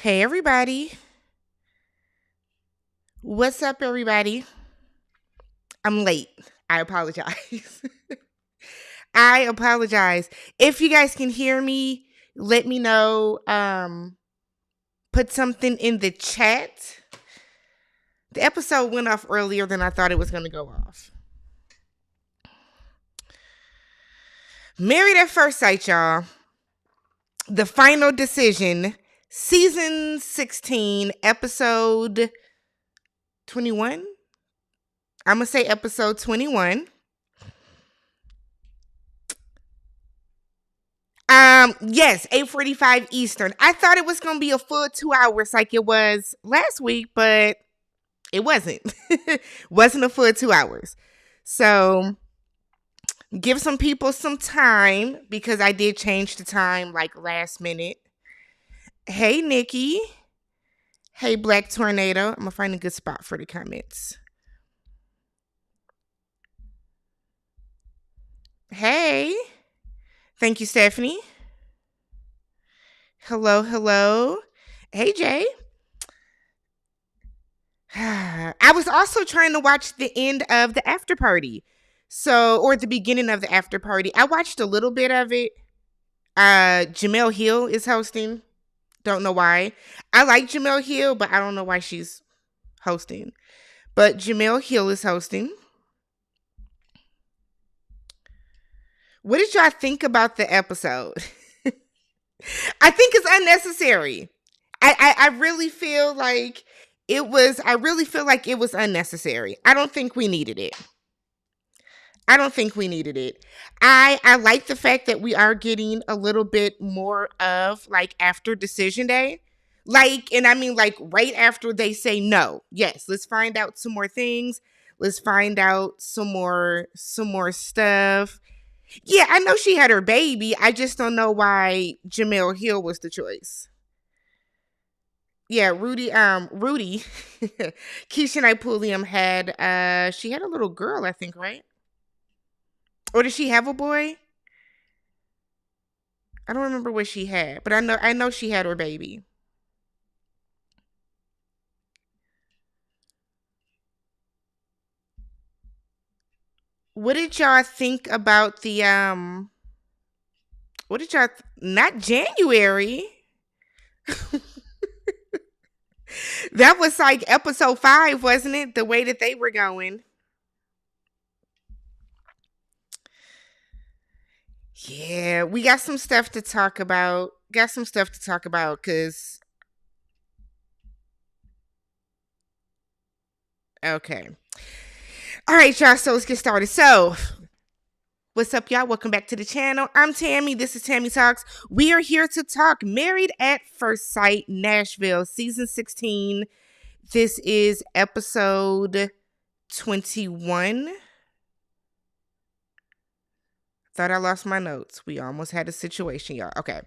Hey, everybody. What's up, everybody? I'm late. I apologize. I apologize. If you guys can hear me, let me know. Put something in the chat. The episode went off earlier than I thought it was going to go off. Married at First Sight, y'all. The Final Decision, Season 16, Episode 21. I'm going to say Episode 21. Yes, 8:45 Eastern. I thought it was gonna be a full 2 hours like it was last week, but it wasn't. Wasn't a full 2 hours. So give some people some time because I did change the time like last minute. Hey Nikki. Hey Black Tornado. I'm gonna find a good spot for the comments. Hey. Thank you, Stephanie. Hello, hello. Hey, Jay. I was also trying to watch the end of the after party. Or the beginning of the after party. I watched a little bit of it. Jamel Hill is hosting. Don't know why. I like Jamel Hill, but I don't know why she's hosting. But Jamel Hill is hosting. What did y'all think about the episode? I think it's unnecessary. I really feel like it was unnecessary. I don't think we needed it. I like the fact that we are getting a little bit more of like after decision day. And I mean like right after they say no. Yes, let's find out some more things. Let's find out some more stuff. Yeah, I know she had her baby. I just don't know why Jamel Hill was the choice. Yeah, Rudy, Keisha and Pulliam had, she had a little girl, I think, right? Or did she have a boy? I don't remember what she had, but I know she had her baby. What did y'all think about the, not January? That was like episode 5, wasn't it? The way that they were going. Yeah, we got some stuff to talk about. Because. Okay. All right, y'all. So let's get started. So, what's up, y'all? Welcome back to the channel. I'm Tammy. This is TammyTalks. We are here to talk Married at First Sight Nashville, Season 16. This is episode 21. Thought I lost my notes. We almost had a situation, y'all. Okay.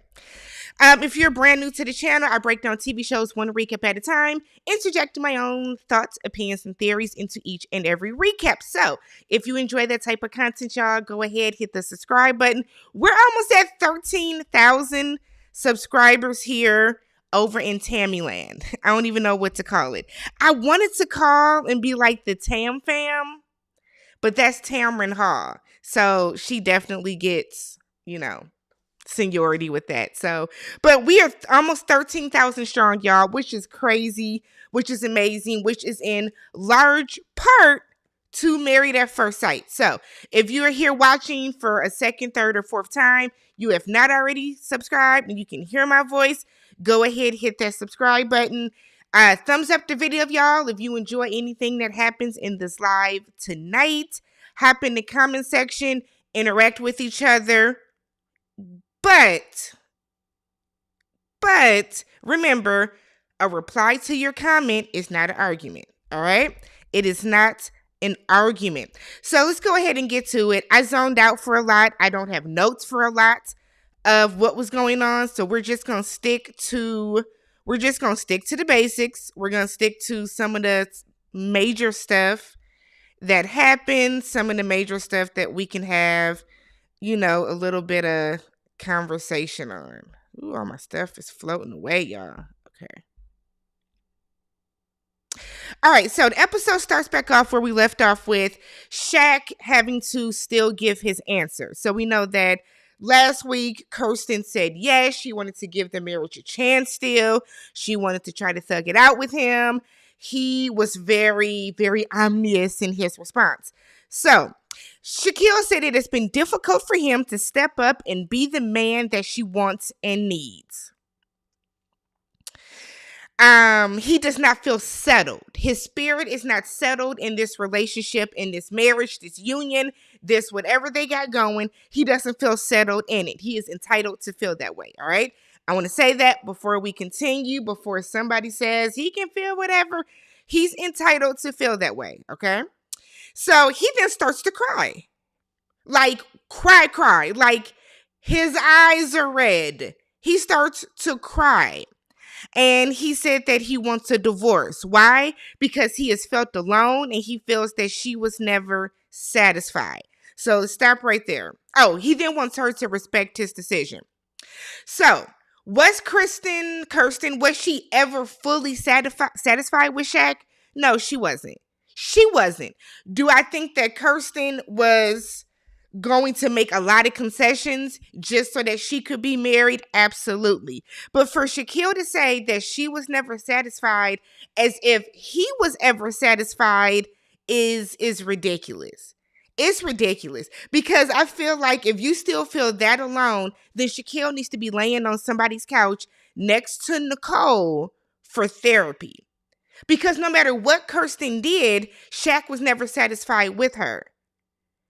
If you're brand new to the channel, I break down TV shows one recap at a time, interjecting my own thoughts, opinions, and theories into each and every recap. So, if you enjoy that type of content, y'all, go ahead, hit the subscribe button. We're almost at 13,000 subscribers here over in Tammyland. I don't even know what to call it. I wanted to call and be like the Tam fam, but that's Tamron Hall. So she definitely gets, seniority with that. So, but we are almost 13,000 strong, y'all, which is crazy, which is amazing, which is in large part to Married at First Sight. So, if you are here watching for a second, third, or fourth time, you have not already subscribed and you can hear my voice, go ahead, hit that subscribe button. Thumbs up the video, y'all, if you enjoy anything that happens in this live tonight. Hop in the comment section, interact with each other. But remember, a reply to your comment is not an argument, all right? It is not an argument. So let's go ahead and get to it. I zoned out for a lot. I don't have notes for a lot of what was going on, so we're just going to stick to the basics. We're going to stick to some of the major stuff that happened, some of the major stuff that we can have, a little bit of conversation on. Ooh, all my stuff is floating away, y'all. Okay. All right, so the episode starts back off where we left off with Shaq having to still give his answer. So we know that last week Kirsten said yes, she wanted to give the marriage a chance still. She wanted to try to thug it out with him. He was very, very ominous in his response. So Shaquille said it has been difficult for him to step up and be the man that she wants and needs. He does not feel settled. His spirit is not settled in this relationship, in this marriage, this union, this whatever they got going. He doesn't feel settled in it. He is entitled to feel that way. All right. I want to say that before we continue, before somebody says he can feel whatever, he's entitled to feel that way. Okay. So he then starts to cry. Like cry. Like his eyes are red. He starts to cry. And he said that he wants a divorce. Why? Because he has felt alone and he feels that she was never satisfied. So stop right there. Oh, he then wants her to respect his decision. So was Kirsten, was she ever fully satisfied with Shaq? No, she wasn't. She wasn't. Do I think that Kirsten was going to make a lot of concessions just so that she could be married? Absolutely. But for Shaquille to say that she was never satisfied as if he was ever satisfied is ridiculous. It's ridiculous because I feel like if you still feel that alone, then Shaquille needs to be laying on somebody's couch next to Nicole for therapy. Because no matter what Kirsten did, Shaq was never satisfied with her.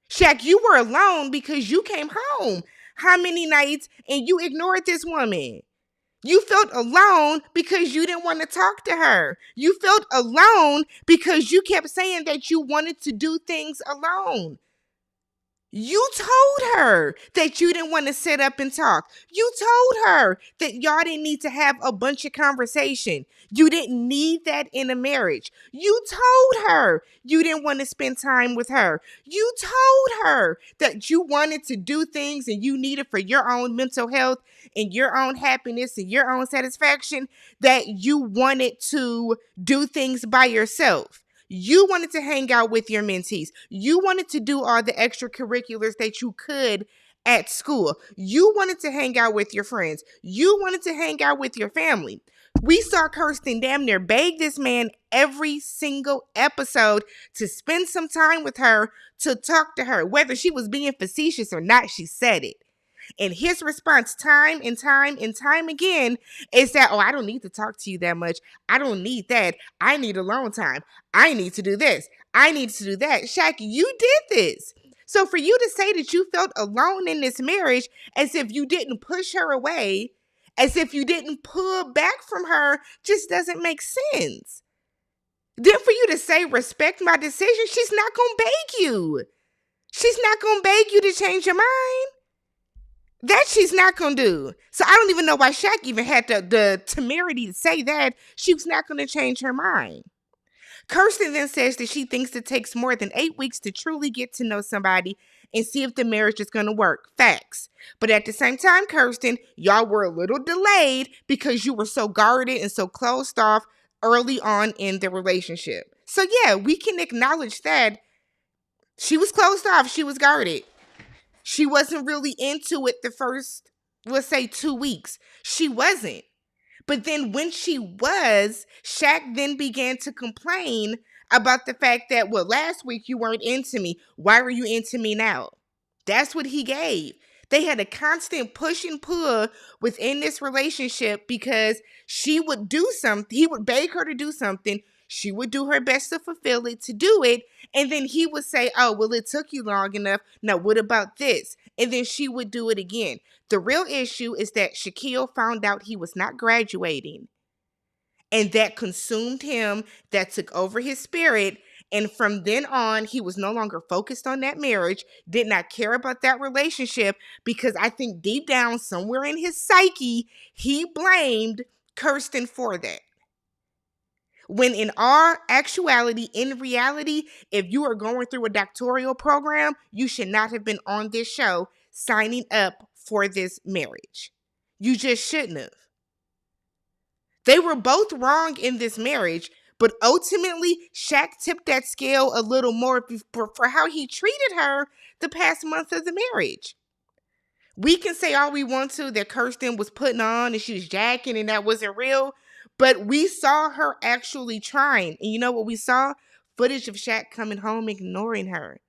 Shaq, you were alone because you came home how many nights and you ignored this woman? You felt alone because you didn't want to talk to her. You felt alone because you kept saying that you wanted to do things alone. You told her that you didn't want to sit up and talk. You told her that y'all didn't need to have a bunch of conversation. You didn't need that in a marriage. You told her you didn't want to spend time with her. You told her that you wanted to do things and you needed for your own mental health and your own happiness and your own satisfaction, that you wanted to do things by yourself. You wanted to hang out with your mentees. You wanted to do all the extracurriculars that you could at school. You wanted to hang out with your friends. You wanted to hang out with your family. We saw Kirsten damn near beg this man every single episode to spend some time with her, to talk to her. Whether she was being facetious or not, she said it. And his response time and time again is that, oh, I don't need to talk to you that much. I don't need that. I need alone time. I need to do this. I need to do that. Shaq, you did this. So for you to say that you felt alone in this marriage as if you didn't push her away, as if you didn't pull back from her, just doesn't make sense. Then for you to say, respect my decision, she's not going to beg you. She's not going to beg you to change your mind. That she's not going to do. So I don't even know why Shaq even had the temerity to say that she was not going to change her mind. Kirsten then says that she thinks it takes more than 8 weeks to truly get to know somebody and see if the marriage is going to work. Facts. But at the same time, Kirsten, y'all were a little delayed because you were so guarded and so closed off early on in the relationship. So yeah, we can acknowledge that she was closed off. She was guarded. She wasn't really into it the first, let's say, 2 weeks. She wasn't. But then when she was, Shaq then began to complain about the fact that, well, last week you weren't into me. Why were you into me now? That's what he gave. They had a constant push and pull within this relationship because she would do something. He would beg her to do something. She would do her best to fulfill it, to do it. And then he would say, oh, well, it took you long enough. Now, what about this? And then she would do it again. The real issue is that Shaquille found out he was not graduating. And that consumed him. That took over his spirit. And from then on, he was no longer focused on that marriage, did not care about that relationship, because I think deep down, somewhere in his psyche, he blamed Kirsten for that. When in all actuality, in reality, if you are going through a doctoral program, you should not have been on this show signing up for this marriage. You just shouldn't have. They were both wrong in this marriage, but ultimately, Shaq tipped that scale a little more for how he treated her the past month of the marriage. We can say all we want to that Kirsten was putting on and she was jacking and that wasn't real, but we saw her actually trying. And you know what we saw? Footage of Shaq coming home ignoring her.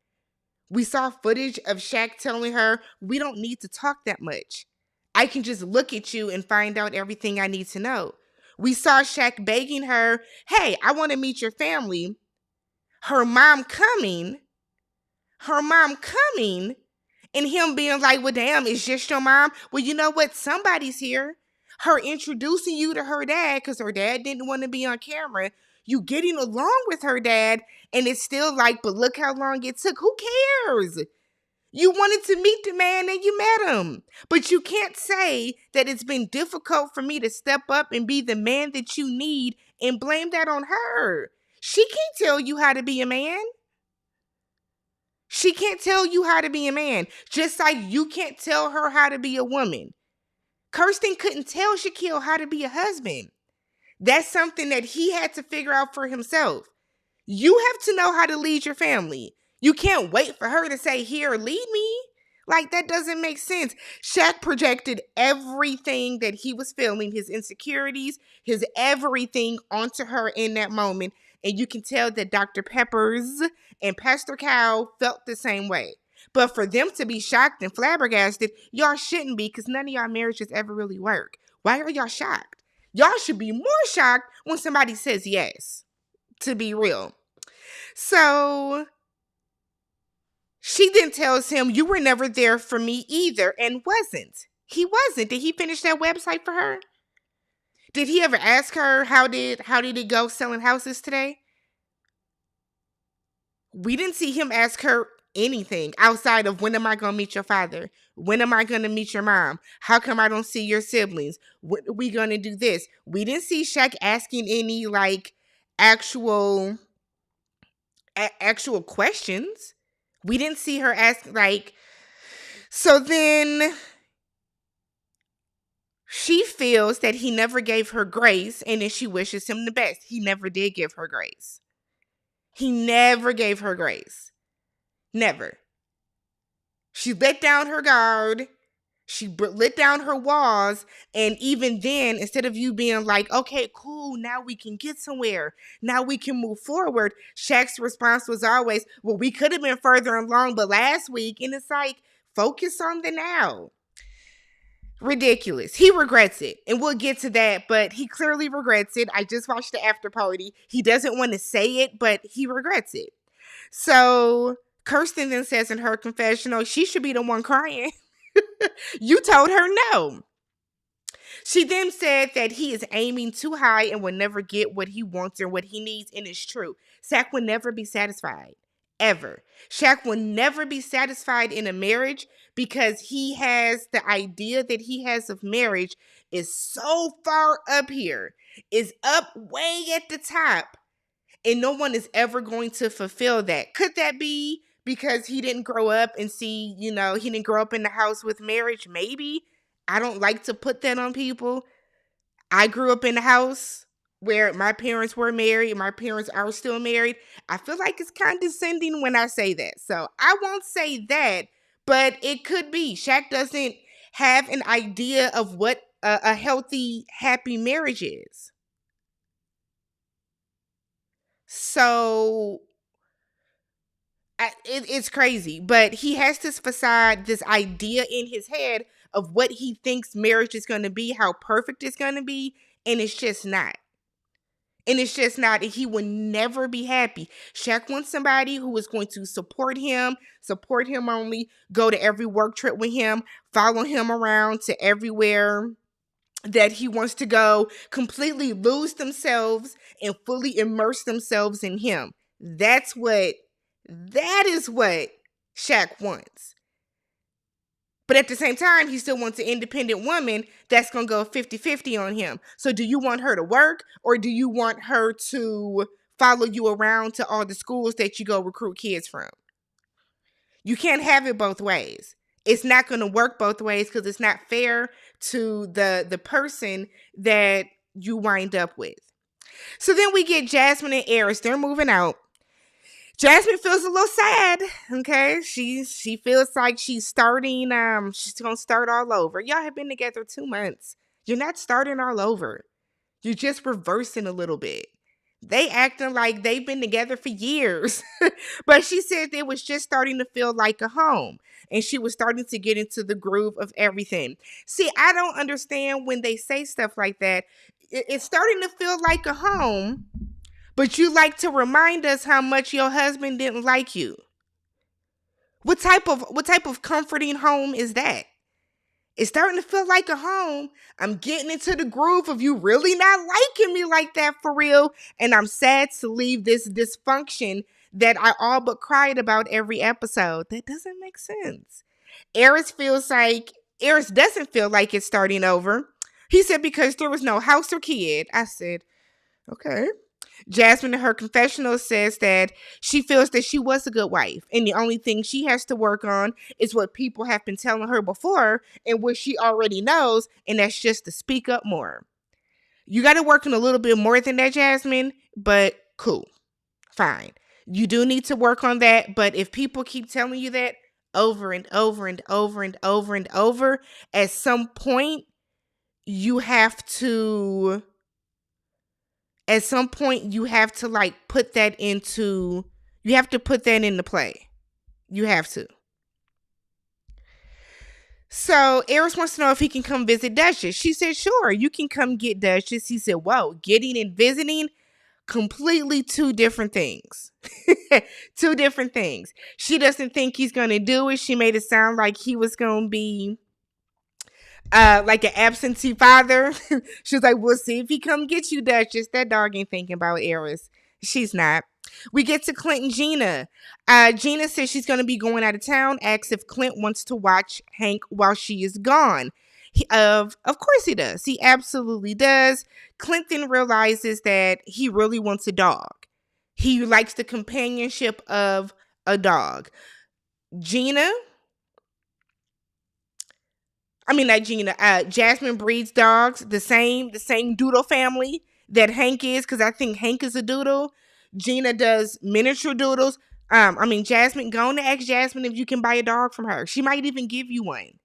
We saw footage of Shaq telling her, we don't need to talk that much. I can just look at you and find out everything I need to know. We saw Shaq begging her, hey, I want to meet your family. Her mom coming, and him being like, well, damn, it's just your mom. Well, you know what? Somebody's here. Her introducing you to her dad because her dad didn't want to be on camera. You getting along with her dad, and it's still like, but look how long it took. Who cares? You wanted to meet the man and you met him. But you can't say that it's been difficult for me to step up and be the man that you need and blame that on her. She can't tell you how to be a man. She can't tell you how to be a man, just like you can't tell her how to be a woman. Kirsten couldn't tell Shaquille how to be a husband. That's something that he had to figure out for himself. You have to know how to lead your family. You can't wait for her to say, here, lead me. Like, that doesn't make sense. Shaq projected everything that he was feeling, his insecurities, his everything onto her in that moment. And you can tell that Dr. Peppers and Pastor Cow felt the same way. But for them to be shocked and flabbergasted, y'all shouldn't be, because none of y'all marriages ever really work. Why are y'all shocked? Y'all should be more shocked when somebody says yes, to be real. So she then tells him, you were never there for me either, and wasn't. He wasn't. Did he finish that website for her? Did he ever ask her how did it go selling houses today? We didn't see him ask her anything outside of, when am I going to meet your father? When am I going to meet your mom? How come I don't see your siblings? When are we going to do this? We didn't see Shaq asking any actual questions. We didn't see her ask so then she feels that he never gave her grace, and then she wishes him the best. He never did give her grace. He never gave her grace. Never. She let down her guard. She let down her walls. And even then, instead of you being like, okay, cool, now we can get somewhere. Now we can move forward. Shaq's response was always, well, we could have been further along, but last week. And it's like, focus on the now. Ridiculous. He regrets it. And we'll get to that, but he clearly regrets it. I just watched the after party. He doesn't want to say it, but he regrets it. So Kirsten then says in her confessional, she should be the one crying. You told her no. She then said that he is aiming too high and will never get what he wants or what he needs, and it's true. Shaq will never be satisfied. Ever. Shaq will never be satisfied in a marriage because he has the idea that he has of marriage is so far up here, is up way at the top, and no one is ever going to fulfill that. Could that be because he didn't grow up and see, he didn't grow up in the house with marriage? Maybe. I don't like to put that on people. I grew up in a house where my parents were married. My parents are still married. I feel like it's condescending when I say that. So I won't say that, but it could be. Shaq doesn't have an idea of what a healthy, happy marriage is. So it's crazy, but he has this facade, this idea in his head of what he thinks marriage is going to be, how perfect it's going to be, and it's just not. And it's just not, and he will never be happy. Shaq wants somebody who is going to support him only, go to every work trip with him, follow him around to everywhere that he wants to go, completely lose themselves and fully immerse themselves in him. That is what Shaq wants. But at the same time, he still wants an independent woman that's going to go 50-50 on him. So do you want her to work, or do you want her to follow you around to all the schools that you go recruit kids from? You can't have it both ways. It's not going to work both ways because it's not fair to the person that you wind up with. So then we get Jasmine and Eris. They're moving out. Jasmine feels a little sad. Okay, she feels like she's starting. She's gonna start all over. Y'all have been together 2 months. You're not starting all over. You're just reversing a little bit. They acting like they've been together for years. But she said it was just starting to feel like a home. And she was starting to get into the groove of everything. See, I don't understand when they say stuff like that. It's starting to feel like a home, but you like to remind us how much your husband didn't like you. What type of comforting home is that? It's starting to feel like a home. I'm getting into the groove of you really not liking me like that for real. And I'm sad to leave this dysfunction that I all but cried about every episode. That doesn't make sense. Eris doesn't feel like it's starting over. He said because there was no house or kid. I said, okay. Jasmine in her confessional says that she feels that she was a good wife, and the only thing she has to work on is what people have been telling her before and what she already knows, and that's just to speak up more. You got to work on a little bit more than that, Jasmine, but cool. Fine. You do need to work on that, but if people keep telling you that over and over and over and over and over, at some point, you have to like put that into play. You have to. So Eris wants to know if he can come visit Duchess. She said, sure, you can come get Duchess. He said, whoa, getting and visiting, completely two different things. Two different things. She doesn't think he's going to do it. She made it sound like he was going to be like an absentee father. She was like, we'll see if he come get you, Duchess. That dog ain't thinking about Eris. She's not. We get to Clint and Gina. Gina says she's going to be going out of town, asks if Clint wants to watch Hank while she is gone. Of course he does. He absolutely does. Clint then realizes that he really wants a dog. He likes the companionship of a dog. Jasmine breeds dogs, the same doodle family that Hank is, because I think Hank is a doodle. Gina does miniature doodles. Jasmine, go on to ask Jasmine if you can buy a dog from her. She might even give you one.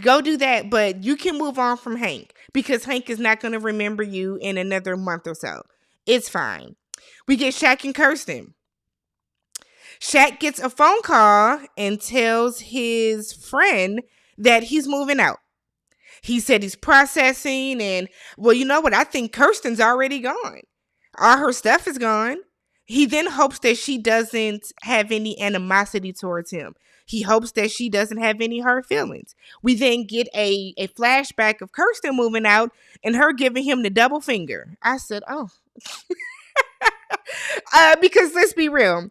Go do that, but you can move on from Hank because Hank is not going to remember you in another month or so. It's fine. We get Shaq and Kirsten. Shaq gets a phone call and tells his friend that he's moving out. He said he's processing and, well, you know what? I think Kirsten's already gone. All her stuff is gone. He then hopes that she doesn't have any animosity towards him. He hopes that she doesn't have any hurt feelings. We then get a flashback of Kirsten moving out and her giving him the double finger. I said, oh. Because let's be real.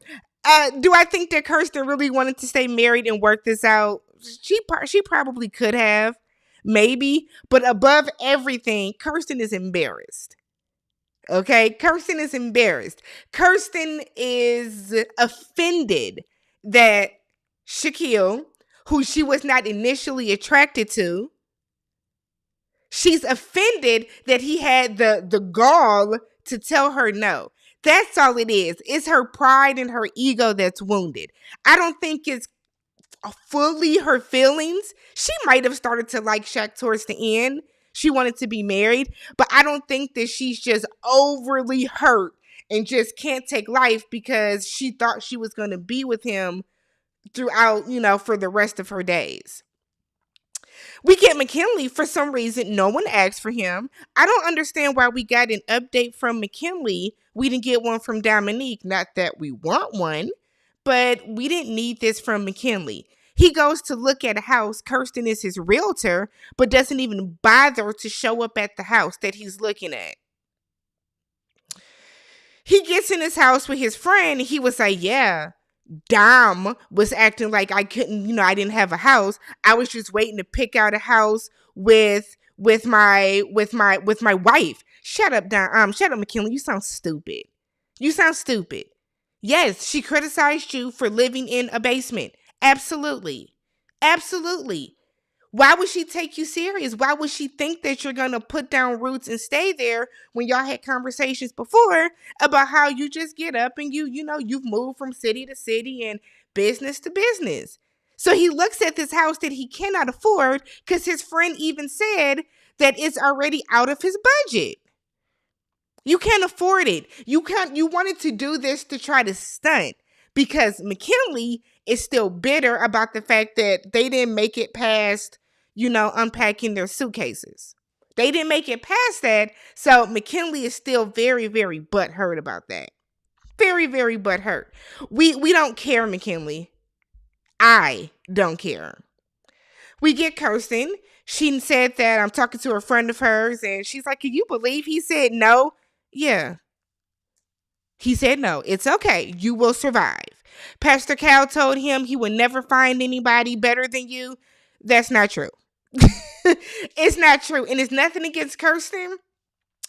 Do I think that Kirsten really wanted to stay married and work this out? She probably could have, maybe, but above everything, Kirsten is embarrassed. Okay, Kirsten is embarrassed. Kirsten is offended that Shaquille, who she was not initially attracted to, she's offended that he had the gall to tell her no. That's all it is. It's her pride and her ego that's wounded. I don't think it's fully her feelings. She might have started to like Shaq towards the end. She wanted to be married, but I don't think that she's just overly hurt and just can't take life because she thought she was going to be with him throughout, for the rest of her days. We get McKinley. For some reason, no one asked for him. I don't understand why we got an update from McKinley. We didn't get one from Dominique. Not that we want one, but we didn't need this from McKinley. He goes to look at a house. Kirsten is his realtor, but doesn't even bother to show up at the house that he's looking at. He gets in his house with his friend. And he was like, yeah, Dom was acting like I couldn't, I didn't have a house. I was just waiting to pick out a house with my wife. Shut up, Dom. Shut up, McKinley. You sound stupid. Yes, she criticized you for living in a basement. Absolutely. Why would she take you serious? Why would she think that you're going to put down roots and stay there when y'all had conversations before about how you just get up and you've moved from city to city and business to business? So he looks at this house that he cannot afford because his friend even said that it's already out of his budget. You can't afford it. You wanted to do this to try to stunt because McKinley is still bitter about the fact that they didn't make it past, unpacking their suitcases. They didn't make it past that. So McKinley is still very, very butthurt about that. Very, very butthurt. We don't care, McKinley. I don't care. We get Kirsten. She said that I'm talking to a friend of hers, and she's like, can you believe he said no? Yeah. He said no. It's okay. You will survive. Pastor Cal told him he would never find anybody better than you. That's not true. It's not true. And it's nothing against Kirsten,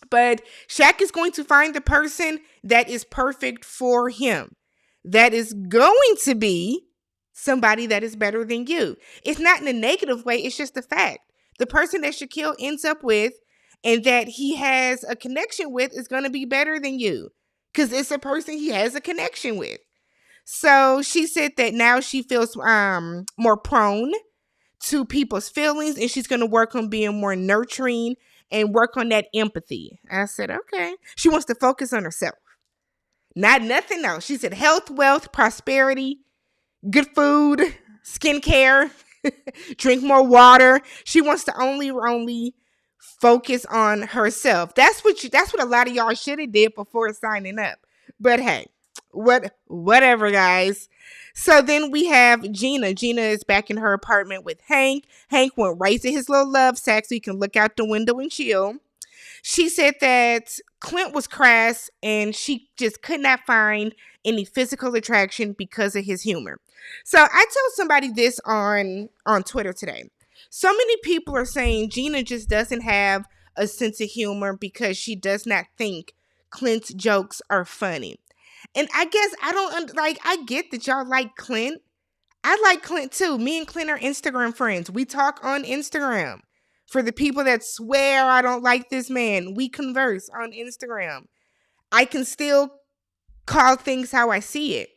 but Shaq is going to find the person that is perfect for him. That is going to be somebody that is better than you. It's not in a negative way. It's just a fact. The person that Shaquille ends up with and that he has a connection with is going to be better than you because it's a person he has a connection with. So she said that now she feels more prone to people's feelings, and she's going to work on being more nurturing and work on that empathy. I said, okay. She wants to focus on herself. Not nothing else. She said health, wealth, prosperity, good food, skincare, drink more water. She wants to only focus on herself. That's what a lot of y'all should have did before signing up. But hey, whatever, guys. So then we have Gina. Gina is back in her apartment with Hank. Hank went right to his little love sack so he can look out the window and chill. She said that Clint was crass and she just could not find any physical attraction because of his humor. So I told somebody this on Twitter today. So many people are saying Gina just doesn't have a sense of humor because she does not think Clint's jokes are funny. And I guess I get that y'all like Clint. I like Clint too. Me and Clint are Instagram friends. We talk on Instagram. For the people that swear I don't like this man, we converse on Instagram. I can still call things how I see it.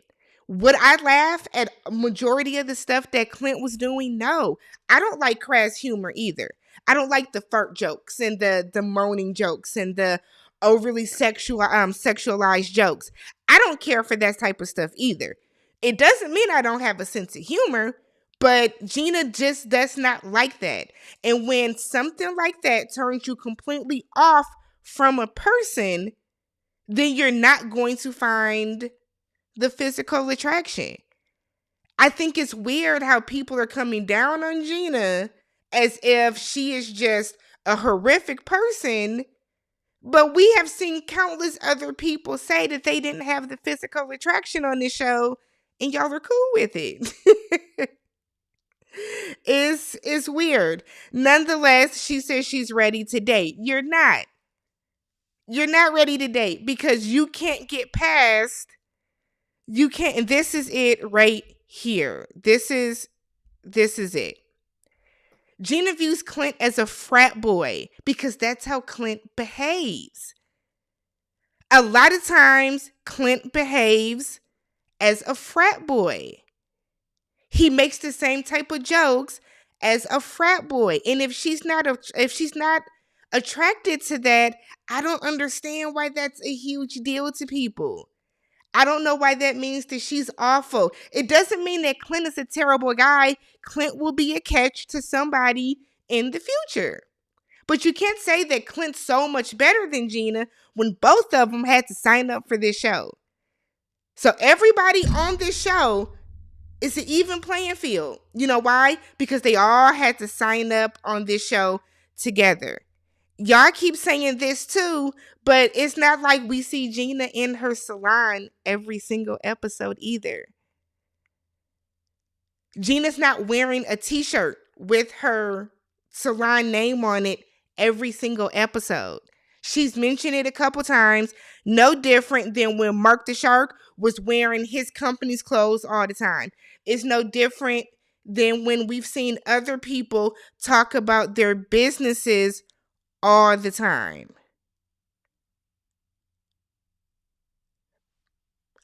Would I laugh at a majority of the stuff that Clint was doing? No. I don't like crass humor either. I don't like the fart jokes and the moaning jokes and the overly sexualized jokes. I don't care for that type of stuff either. It doesn't mean I don't have a sense of humor, but Gina just does not like that. And when something like that turns you completely off from a person, then you're not going to find the physical attraction. I think it's weird how people are coming down on Gina as if she is just a horrific person. But we have seen countless other people say that they didn't have the physical attraction on this show, and y'all are cool with it. It's weird. Nonetheless, she says she's ready to date. You're not. You're not ready to date because you can't get past. You can't. And this is it right here. This is it. Gina views Clint as a frat boy because that's how Clint behaves. A lot of times, Clint behaves as a frat boy. He makes the same type of jokes as a frat boy. And if she's not attracted to that, I don't understand why that's a huge deal to people. I don't know why that means that she's awful. It doesn't mean that Clint is a terrible guy. Clint will be a catch to somebody in the future. But you can't say that Clint's so much better than Gina when both of them had to sign up for this show. So everybody on this show is an even playing field. You know why? Because they all had to sign up on this show together. Y'all keep saying this too, but it's not like we see Gina in her salon every single episode either. Gina's not wearing a t-shirt with her salon name on it every single episode. She's mentioned it a couple times, no different than when Mark the Shark was wearing his company's clothes all the time. It's no different than when we've seen other people talk about their businesses all the time.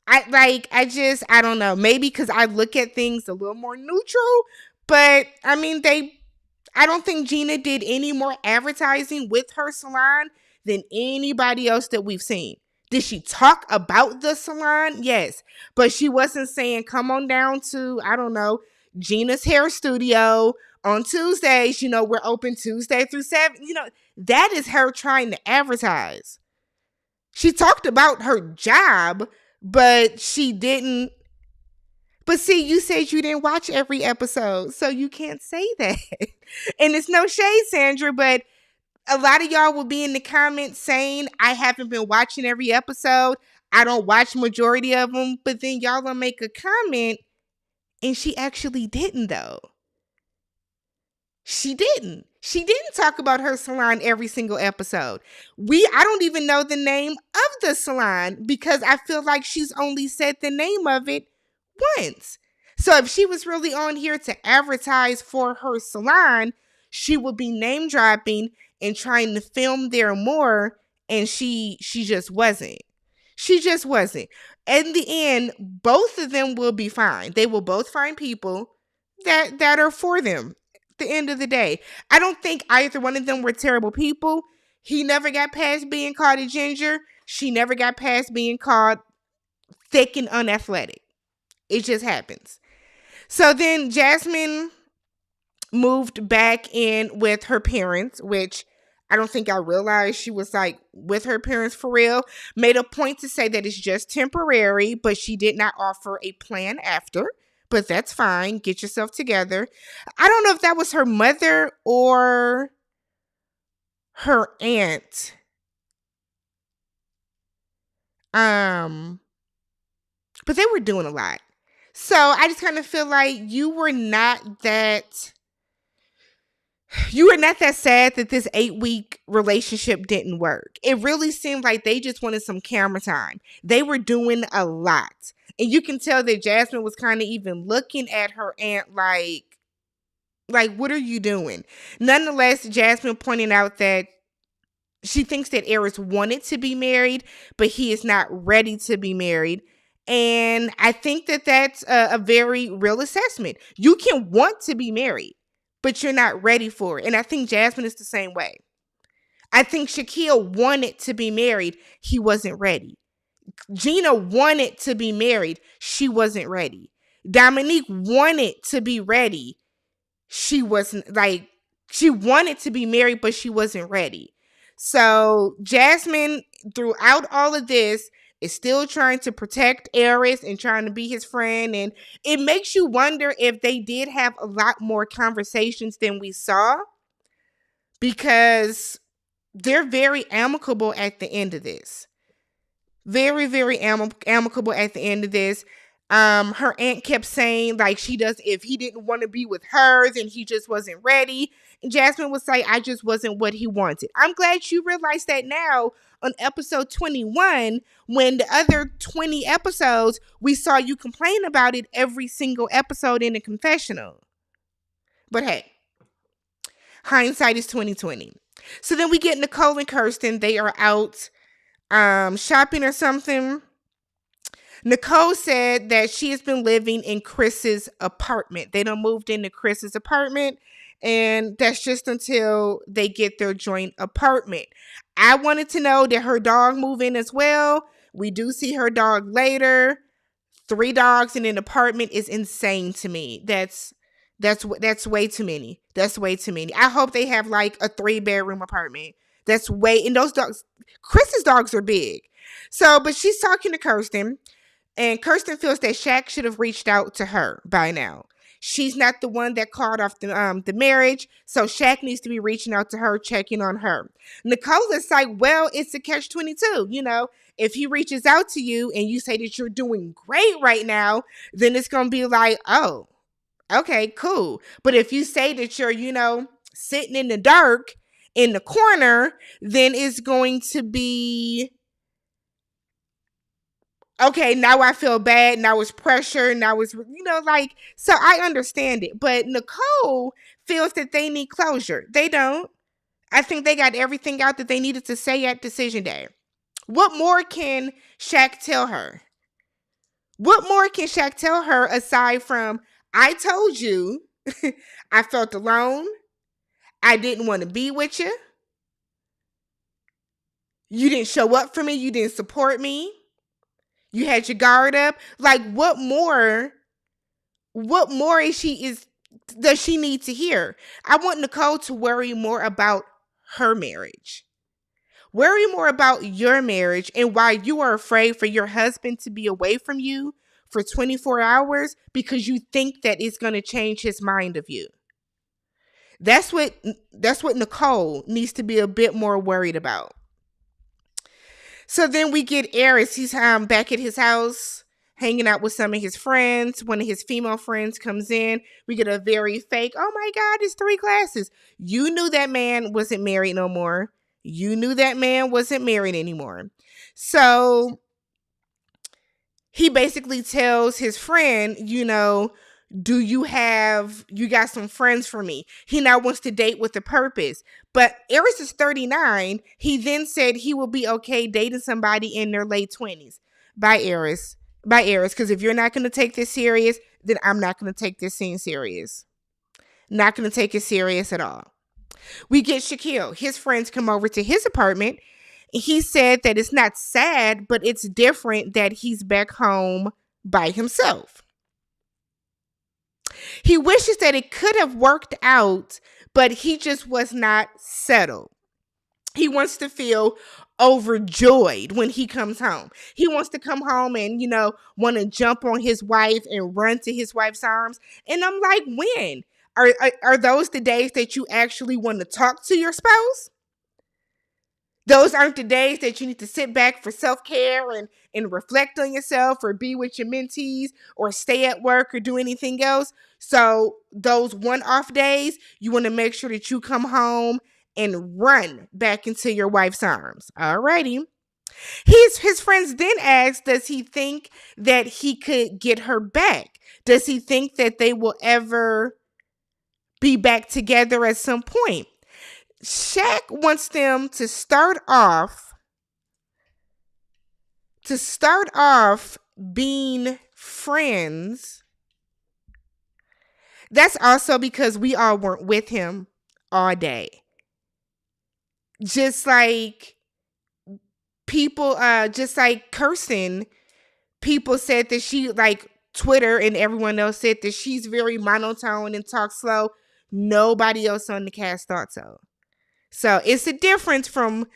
I don't know. Maybe because I look at things a little more neutral, but I mean, I don't think Gina did any more advertising with her salon than anybody else that we've seen. Did she talk about the salon? Yes. But she wasn't saying, come on down to, I don't know, Gina's hair studio on Tuesdays. We're open Tuesday through 7. That is her trying to advertise. She talked about her job, but she didn't. But see, you said you didn't watch every episode, so you can't say that. And it's no shade, Sandra, but a lot of y'all will be in the comments saying, I haven't been watching every episode. I don't watch majority of them. But then y'all will make a comment, and she actually didn't, though. She didn't. She didn't talk about her salon every single episode. I don't even know the name of the salon because I feel like she's only said the name of it once. So if she was really on here to advertise for her salon, she would be name dropping and trying to film there more, and she just wasn't. She just wasn't. In the end, both of them will be fine. They will both find people that are for them. At the end of the day, I don't think either one of them were terrible people. He never got past being called a ginger. She never got past being called thick and unathletic. It just happens. So then Jasmine moved back in with her parents, which I don't think I realized she was like with her parents for real. Made a point to say that it's just temporary, but she did not offer a plan after. But that's fine. Get yourself together. I don't know if that was her mother or her aunt. But they were doing a lot. So I just kind of feel like you were not that sad that this 8-week relationship didn't work. It really seemed like they just wanted some camera time. They were doing a lot. And you can tell that Jasmine was kind of even looking at her aunt like, what are you doing? Nonetheless, Jasmine pointing out that she thinks that Eris wanted to be married, but he is not ready to be married. And I think that that's a very real assessment. You can want to be married, but you're not ready for it. And I think Jasmine is the same way. I think Shaquille wanted to be married. He wasn't ready. Gina wanted to be married. She wasn't ready. Dominique wanted to be ready. She wasn't she wanted to be married, but she wasn't ready. So Jasmine, throughout all of this, is still trying to protect Eris and trying to be his friend. And it makes you wonder if they did have a lot more conversations than we saw, because they're very amicable at the end of this. Very, very amicable at the end of this. Her aunt kept saying if he didn't want to be with her, then he just wasn't ready. And Jasmine would say, I just wasn't what he wanted. I'm glad you realize that now on episode 21, when the other 20 episodes, we saw you complain about it every single episode in the confessional. But hey, hindsight is 2020. So then we get Nicole and Kirsten. They are out shopping or something. Nicole said that she has been living in Chris's apartment. They done moved into Chris's apartment, and that's just until they get their joint apartment. I wanted to know, did her dog move in as well? We do see her dog later. 3 dogs in an apartment is insane to me. That's way too many. That's way too many. I hope they have like a 3-bedroom apartment. And those dogs, Chris's dogs are big. So, but she's talking to Kirsten, and Kirsten feels that Shaq should have reached out to her by now. She's not the one that called off the marriage, so Shaq needs to be reaching out to her, checking on her. Nicole is like, well, it's a catch-22. If he reaches out to you and you say that you're doing great right now, then it's going to be like, oh, okay, cool. But if you say that you're, sitting in the dark in the corner, then it's going to be Okay, now I feel bad. Now it's pressure. Now it's, like, so I understand it. But Nicole feels that they need closure. They don't. I think they got everything out that they needed to say at decision day. What more can Shaq tell her? What more can Shaq tell her aside from, I told you I felt alone. I didn't want to be with you. You didn't show up for me. You didn't support me. You had your guard up. Like, what more does she need to hear? I want Nicole to worry more about her marriage. Worry more about your marriage and why you are afraid for your husband to be away from you for 24 hours because you think that it's going to change his mind of you. That's what Nicole needs to be a bit more worried about. So then we get Eris. He's back at his house, hanging out with some of his friends. One of his female friends comes in. We get a very fake, oh my God, it's 3 glasses. You knew that man wasn't married no more. You knew that man wasn't married anymore. So he basically tells his friend, do you got some friends for me? He now wants to date with a purpose. But Eris is 39. He then said he will be okay dating somebody in their late 20s. Bye, Eris. Because if you're not going to take this serious, then I'm not going to take this scene serious. Not going to take it serious at all. We get Shaquille. His friends come over to his apartment. He said that it's not sad, but it's different that he's back home by himself. He wishes that it could have worked out, but he just was not settled. He wants to feel overjoyed when he comes home. He wants to come home and, want to jump on his wife and run to his wife's arms. And I'm like, when? Are those the days that you actually want to talk to your spouse? Those aren't the days that you need to sit back for self-care and reflect on yourself or be with your mentees or stay at work or do anything else. So those one-off days, you want to make sure that you come home and run back into your wife's arms. Alrighty. His friends then asked, does he think that he could get her back? Does he think that they will ever be back together at some point? Shaq wants them to start off being friends. That's also because we all weren't with him all day. Just like people, just like Kirsten, people said that she, like Twitter and everyone else said that she's very monotone and talks slow. Nobody else on the cast thought so. So it's a difference from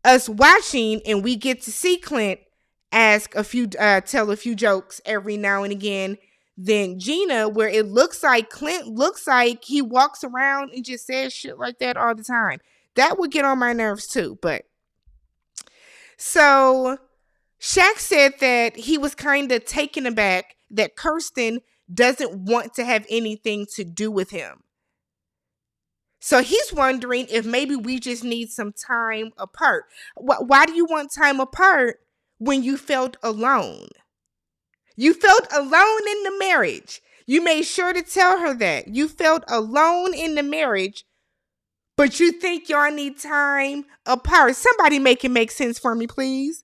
us watching and we get to see Clint tell a few jokes every now and again than Gina, where it looks like Clint looks like he walks around and just says shit like that all the time. That would get on my nerves too. But so Shaq said that he was kind of taken aback that Kirsten doesn't want to have anything to do with him. So he's wondering if maybe we just need some time apart. Why do you want time apart when you felt alone? You felt alone in the marriage. You made sure to tell her that. You felt alone in the marriage, but you think y'all need time apart. Somebody make it make sense for me, please.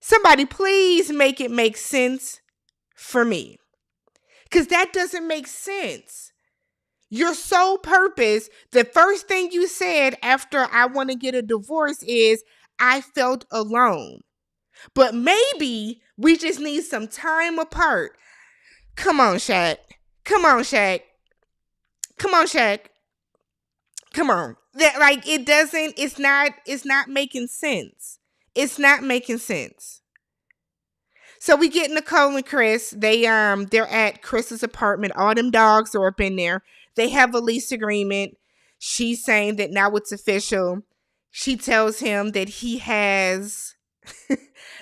Somebody please make it make sense for me. Because that doesn't make sense. Your sole purpose, the first thing you said after I want to get a divorce is, I felt alone. But maybe we just need some time apart. Come on, Shaq. Come on, Shaq. Come on, Shaq. Come on. It's not making sense. It's not making sense. So we get Nicole and Chris. They're at Chris's apartment. All them dogs are up in there. They have a lease agreement. She's saying that now it's official. She tells him that he has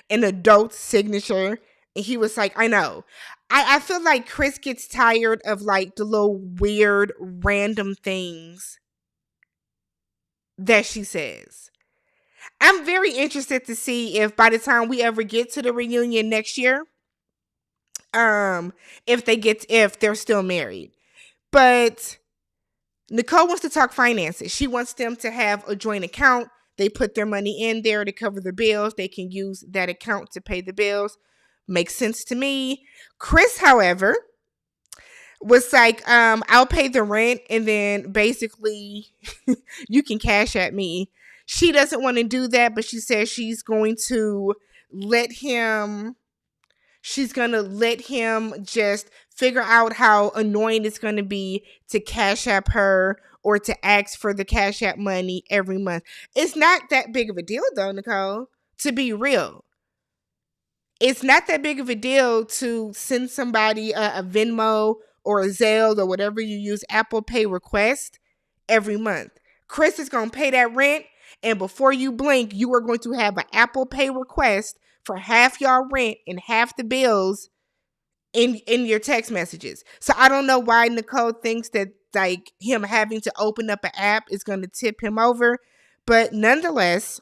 an adult signature. And he was like, I know. I feel like Chris gets tired of like the little weird random things that she says. I'm very interested to see if by the time we ever get to the reunion next year, if they're still married. But Nicole wants to talk finances. She wants them to have a joint account. They put their money in there to cover the bills. They can use that account to pay the bills. Makes sense to me. Chris, however, was like, I'll pay the rent and then basically you can cash at me. She doesn't want to do that, but she says she's going to let him just figure out how annoying it's going to be to cash app her or to ask for the cash app money every month. It's not that big of a deal though, Nicole, to be real. It's not that big of a deal to send somebody a Venmo or a Zelle or whatever you use, Apple Pay request every month. Chris is going to pay that rent, and before you blink, you are going to have an Apple Pay request for half your rent and half the bills in your text messages. So I don't know why Nicole thinks that like him having to open up an app is going to tip him over. But nonetheless,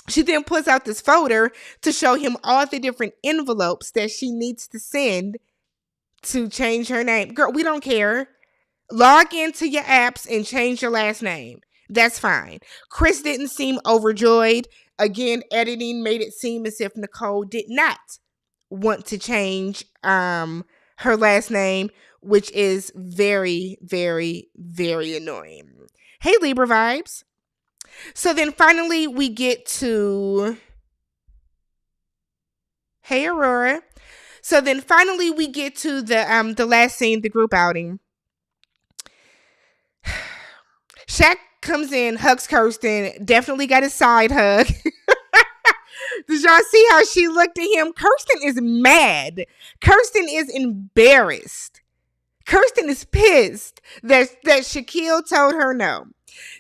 she then pulls out this folder to show him all the different envelopes that she needs to send to change her name. Girl, we don't care. Log into your apps and change your last name. That's fine. Chris didn't seem overjoyed. Again, editing made it seem as if Nicole did not want to change her last name, which is very, very, very annoying. Hey, Libra vibes. So then finally we get to... Hey, Aurora. So then finally we get to the last scene, the group outing. Shaq comes in, hugs Kirsten, definitely got a side hug. Did y'all see how she looked at him? Kirsten is mad. Kirsten is embarrassed. Kirsten is pissed that Shaquille told her no.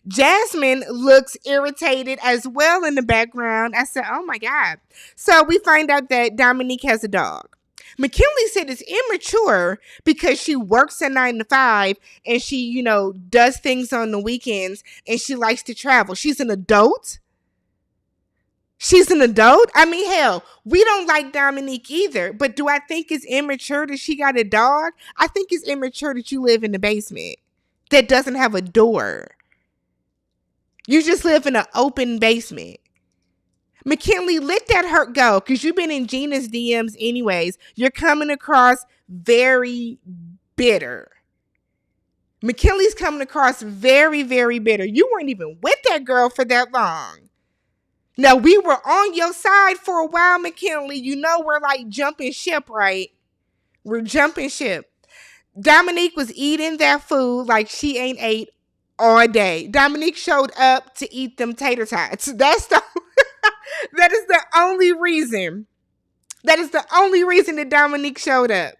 Jasmine looks irritated as well in the background. I said, oh my God. So we find out that Dominique has a dog. McKinley said it's immature because she works a 9 to 5 and she, does things on the weekends and she likes to travel. She's an adult. I mean, hell, we don't like Dominique either. But do I think it's immature that she got a dog? I think it's immature that you live in the basement that doesn't have a door. You just live in an open basement. McKinley, let that hurt go because you've been in Gina's DMs anyways. You're coming across very bitter. McKinley's coming across very, very bitter. You weren't even with that girl for that long. Now, we were on your side for a while, McKinley. We're like jumping ship, right? We're jumping ship. Dominique was eating that food like she ain't ate all day. Dominique showed up to eat them tater tots. That is the only reason. That is the only reason that Dominique showed up.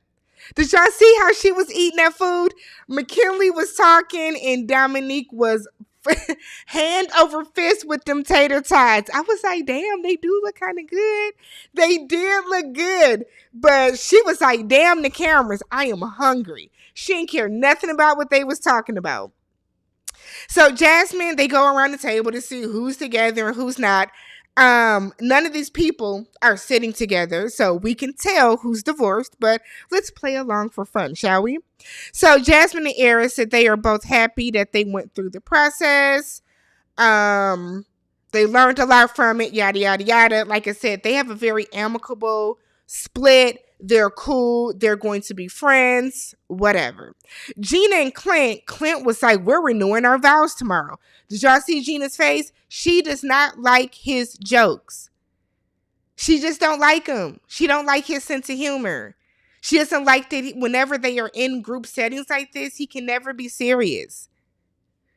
Did y'all see how she was eating that food? McKinley was talking and Dominique was hand over fist with them tater tots. I was like, damn, they do look kind of good. They did look good. But she was like, damn the cameras, I am hungry. She didn't care nothing about what they was talking about. So Jasmine, they go around the table to see who's together and who's not. None of these people are sitting together, so we can tell who's divorced, but let's play along for fun, shall we? So Jasmine and Eris said they are both happy that they went through the process. They learned a lot from it, yada, yada, yada. Like I said, they have a very amicable split. They're cool. They're going to be friends, whatever. Gina and Clint was like, we're renewing our vows tomorrow. Did y'all see Gina's face? She does not like his jokes. She just don't like him. She don't like his sense of humor. She doesn't like that whenever they are in group settings like this, he can never be serious.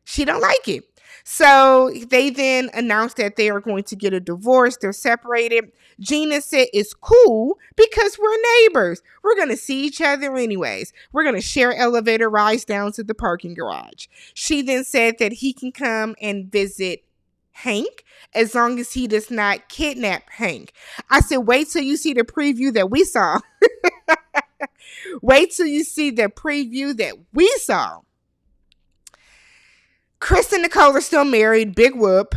She don't like it. So they then announced that they are going to get a divorce. They're separated. Gina said it's cool because we're neighbors. We're going to see each other anyways. We're going to share elevator rides down to the parking garage. She then said that he can come and visit Hank as long as he does not kidnap Hank. I said, wait till you see the preview that we saw. Wait till you see the preview that we saw. Chris and Nicole are still married. Big whoop.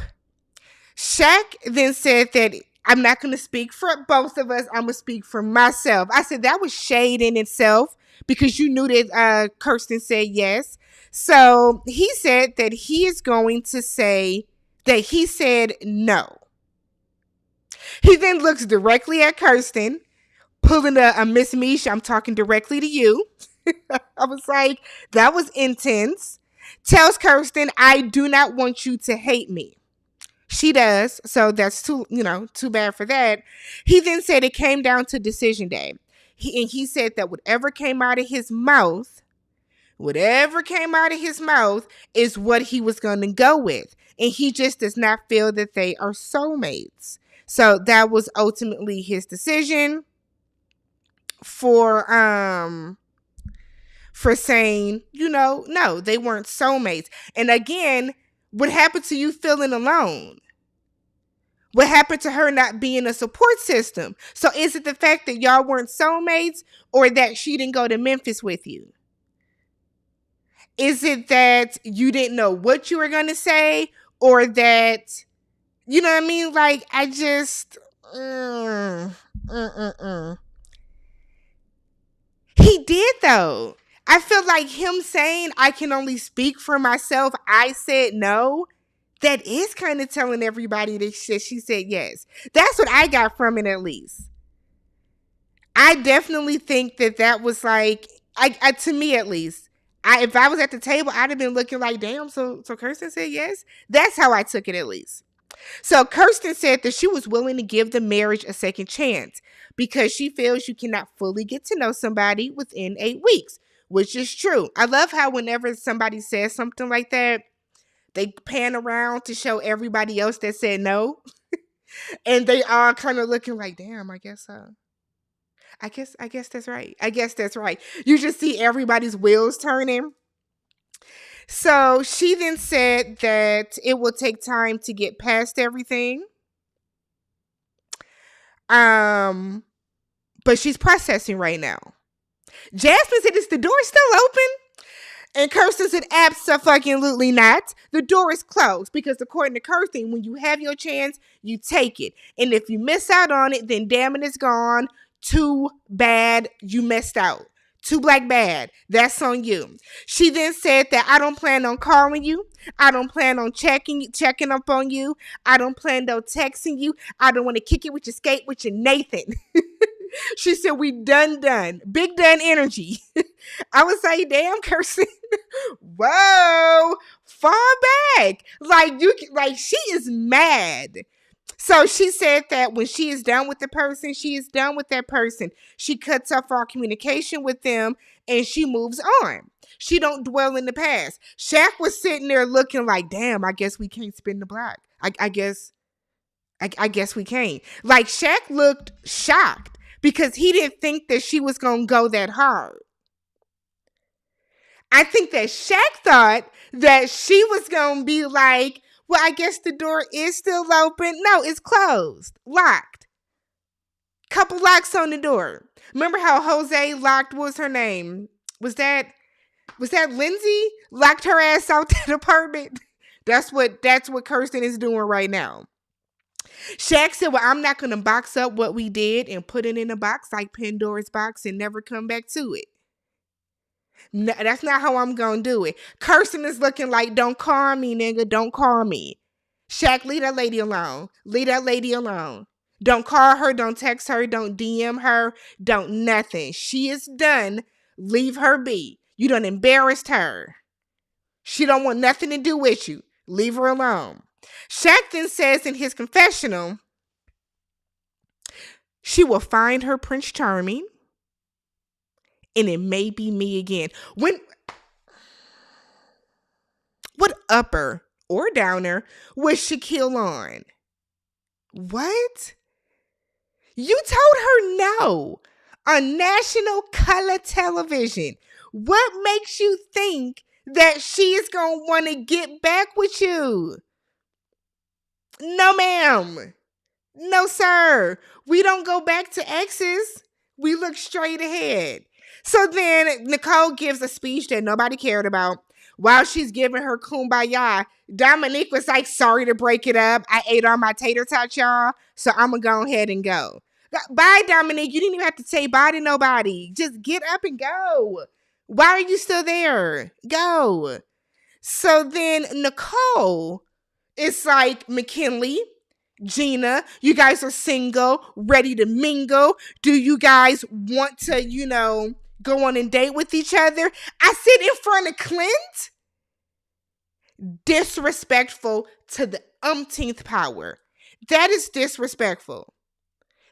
Shaq then said that I'm not going to speak for both of us. I'm going to speak for myself. I said that was shade in itself because you knew that Kirsten said yes. So he said that he is going to say that he said no. He then looks directly at Kirsten, pulling a Miss Misha, I'm talking directly to you. I was like, that was intense. Tells Kirsten, I do not want you to hate me. She does, so that's too bad for that. He then said it came down to decision day. He said that whatever came out of his mouth is what he was going to go with. And he just does not feel that they are soulmates. So that was ultimately his decision for saying, no, they weren't soulmates. And again, what happened to you feeling alone? What happened to her not being a support system? So is it the fact that y'all weren't soulmates or that she didn't go to Memphis with you? Is it that you didn't know what you were going to say or that, you know what I mean? Like, I just, He did though. I feel like him saying I can only speak for myself. I said no. That is kind of telling everybody that she said yes. That's what I got from it, at least. I definitely think that was like, to me at least, if I was at the table, I'd have been looking like, damn, so Kirsten said yes? That's how I took it, at least. So Kirsten said that she was willing to give the marriage a second chance because she feels you cannot fully get to know somebody within 8 weeks, which is true. I love how whenever somebody says something like that, they pan around to show everybody else that said no. And they all kind of looking like, damn, I guess so. I guess that's right. I guess that's right. You just see everybody's wheels turning. So she then said that it will take time to get past everything. But she's processing right now. Jasmine said, is the door still open? And Kirsten said, absolutely not. The door is closed because according to Kirsten, when you have your chance, you take it. And if you miss out on it, then damn it, it's gone. Too bad you missed out. Too black bad. That's on you. She then said that I don't plan on calling you. I don't plan on checking up on you. I don't plan on texting you. I don't want to kick it with your skate with your Nathan. She said, we done. Big done energy. I was like, damn, Kirsten. Whoa. Fall back. Like she is mad. So she said that when she is done with the person, she is done with that person. She cuts off all communication with them and she moves on. She don't dwell in the past. Shaq was sitting there looking like, damn, I guess we can't spin the block. I guess we can't. Like Shaq looked shocked because he didn't think that she was going to go that hard. I think that Shaq thought that she was going to be like, well, I guess the door is still open. No, it's closed. Locked. Couple locks on the door. Remember how Jose locked, what was her name? Was that Lindsay? Locked her ass out that apartment? That's what Kirsten is doing right now. Shaq said, well, I'm not going to box up what we did and put it in a box like Pandora's box and never come back to it. No, that's not how I'm going to do it. Kirsten is looking like, don't call me, nigga. Don't call me. Shaq, leave that lady alone. Leave that lady alone. Don't call her. Don't text her. Don't DM her. Don't nothing. She is done. Leave her be. You done embarrassed her. She don't want nothing to do with you. Leave her alone. Shaq then says in his confessional, she will find her Prince Charming. And it may be me again. What upper or downer was Shaquille on? What? You told her no on national color television. What makes you think that she is going to want to get back with you? No, ma'am. No, sir. We don't go back to exes. We look straight ahead. So then Nicole gives a speech that nobody cared about While she's giving her kumbaya, Dominique was like, sorry to break it up. I ate all my tater tots, y'all. So I'm going to go ahead and go. Bye, Dominique. You didn't even have to say bye to nobody. Just get up and go. Why are you still there? Go. So then Nicole is like, McKinley, Gina, you guys are single, ready to mingle. Do you guys want to, go on a date with each other? I sit in front of Clint. Disrespectful to the umpteenth power. That is disrespectful.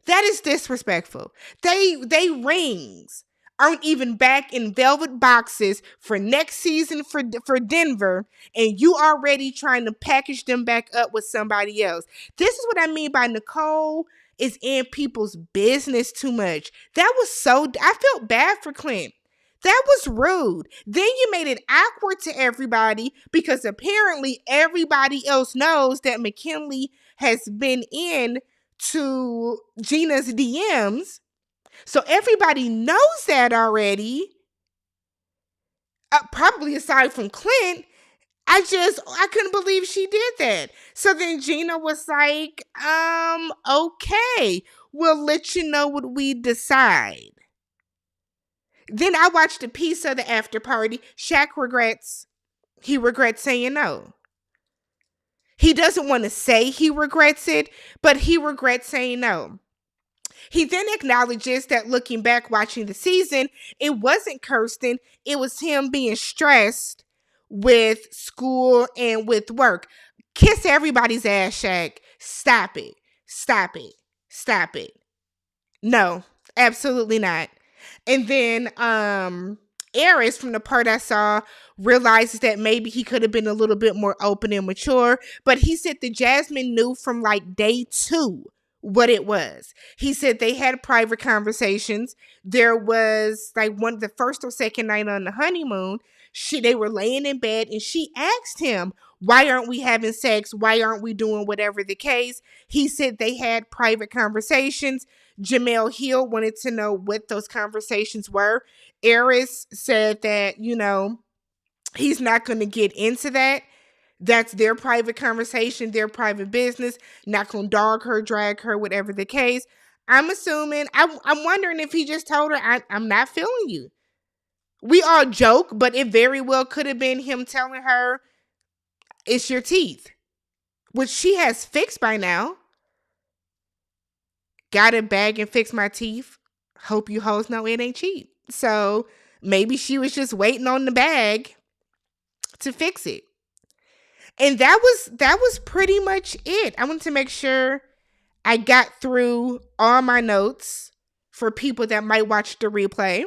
That is disrespectful. They rings aren't even back in velvet boxes for next season for Denver, and you already trying to package them back up with somebody else. This is what I mean by Nicole is in people's business too much. That was I felt bad for Clint. That was rude. Then you made it awkward to everybody because apparently everybody else knows that McKinley has been in to Gina's DMs. So everybody knows that already. Probably aside from Clint. I couldn't believe she did that. So then Gina was like, okay, we'll let you know what we decide. Then I watched a piece of the after party. Shaq regrets saying no. He doesn't want to say he regrets it, but he regrets saying no. He then acknowledges that looking back watching the season, it wasn't Kirsten. It was him being stressed with school and with work. Kiss everybody's ass, Shaq. Stop it. Stop it. Stop it. No, absolutely not. And then Aries, from the part I saw, realizes that maybe he could have been a little bit more open and mature. But he said that Jasmine knew from like day 2 what it was. He said they had private conversations. There was like the first or second night on the honeymoon. They were laying in bed and she asked him, why aren't we having sex? Why aren't we doing whatever the case? He said they had private conversations. Jamel Hill wanted to know what those conversations were. Aries said that, he's not going to get into that. That's their private conversation, their private business. Not going to dog her, drag her, whatever the case. I'm assuming, I'm wondering if he just told her, I'm not feeling you. We all joke, but it very well could have been him telling her, it's your teeth, which she has fixed by now. Got a bag and fix my teeth. Hope you hoes know it ain't cheap. So maybe she was just waiting on the bag to fix it. And that was pretty much it. I wanted to make sure I got through all my notes for people that might watch the replay.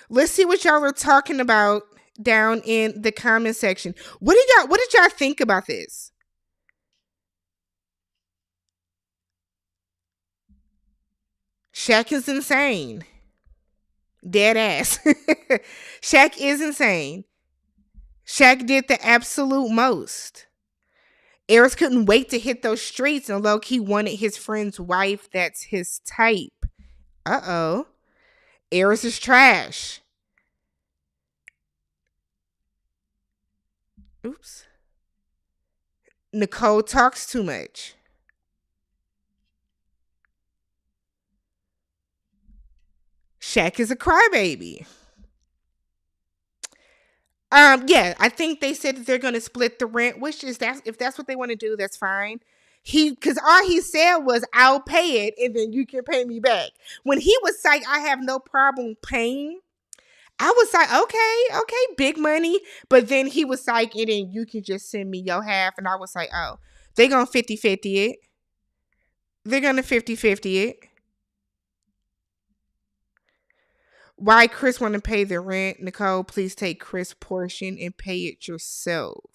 Let's see what y'all are talking about down in the comment section. What did y'all think about this? Shaq is insane. Dead ass. Shaq is insane. Shaq did the absolute most. Aries couldn't wait to hit those streets, and low-key wanted his friend's wife that's his type. Uh-oh. Aries is trash. Oops. Nicole talks too much. Shaq is a crybaby. Yeah, I think they said that they're going to split the rent, which is if that's what they want to do, that's fine. Because all he said was, I'll pay it and then you can pay me back. When he was like, I have no problem paying, I was like, okay, big money. But then he was like, and then you can just send me your half. And I was like, oh, they're going to 50-50 it. They're going to 50-50 it. Why Chris want to pay the rent? Nicole, please take Chris' portion and pay it yourself.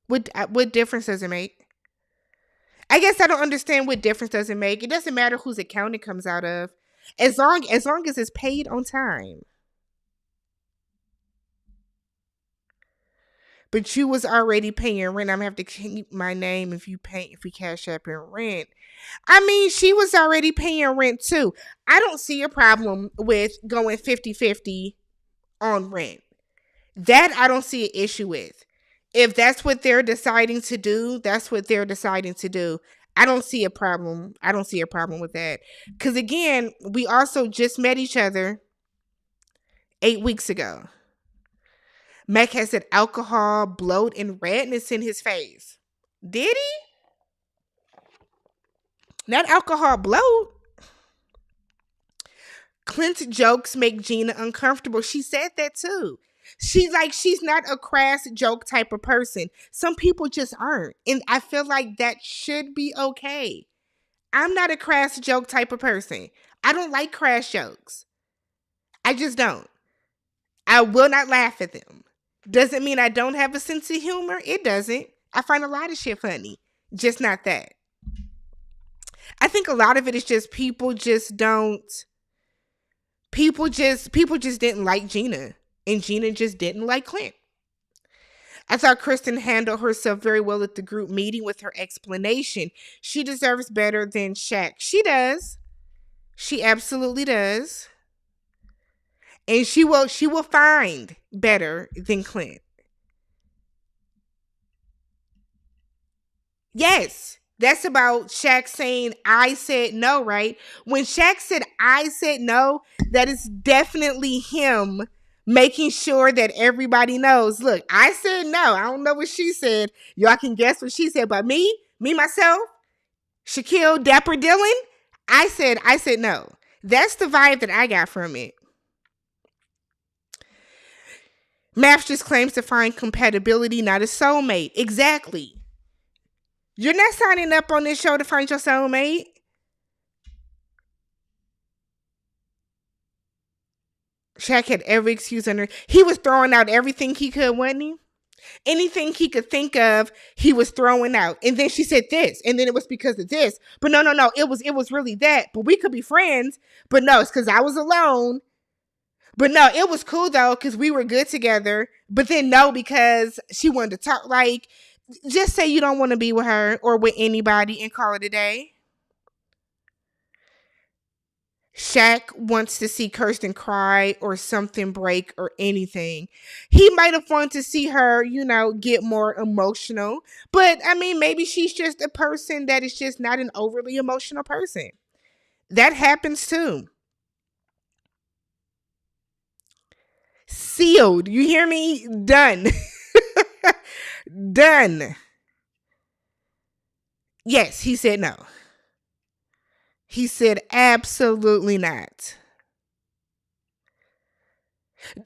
What difference does it make? I guess I don't understand what difference does it make. It doesn't matter whose account it comes out of, as long as it's paid on time. But you was already paying rent. I'm gonna have to keep my name if you cash up in rent. I mean, she was already paying rent too. I don't see a problem with going 50-50 on rent. That I don't see an issue with. If that's what they're deciding to do, that's what they're deciding to do. I don't see a problem. I don't see a problem with that. Because again, we also just met each other 8 weeks ago. Mac has said alcohol, bloat, and redness in his face. Did he? Not alcohol bloat. Clint's jokes make Gina uncomfortable. She said that too. She's not a crass joke type of person. Some people just aren't. And I feel like that should be okay. I'm not a crass joke type of person. I don't like crass jokes. I just don't. I will not laugh at them. Doesn't mean I don't have a sense of humor. It doesn't. I find a lot of shit funny. Just not that. I think a lot of it is just people just didn't like Gina. And Gina just didn't like Clint. I thought Kirsten handled herself very well at the group meeting with her explanation. She deserves better than Shaq. She does. She absolutely does. And she will find better than Clint. Yes. That's about Shaq saying, I said no, right? When Shaq said, I said no, that is definitely him making sure that everybody knows. Look, I said no. I don't know what she said. Y'all can guess what she said. But me, myself, Shaquille, Dapper Dylan, I said no. That's the vibe that I got from it. MAFS just claims to find compatibility, not a soulmate. Exactly. You're not signing up on this show to find your soulmate. Shaq had every excuse under. He was throwing out everything he could, wasn't he? Anything he could think of, he was throwing out. And then she said this, and then it was because of this. But no. It was really that. But we could be friends. But no, it's because I was alone. But no, it was cool though, because we were good together. But then no, because she wanted to talk. Like, just say you don't want to be with her or with anybody and call it a day. Shaq wants to see Kirsten cry or something break or anything. He might have wanted to see her, get more emotional. But, I mean, maybe she's just a person that is just not an overly emotional person. That happens too. Sealed. You hear me? Done. Done. Yes, he said no. He said absolutely not.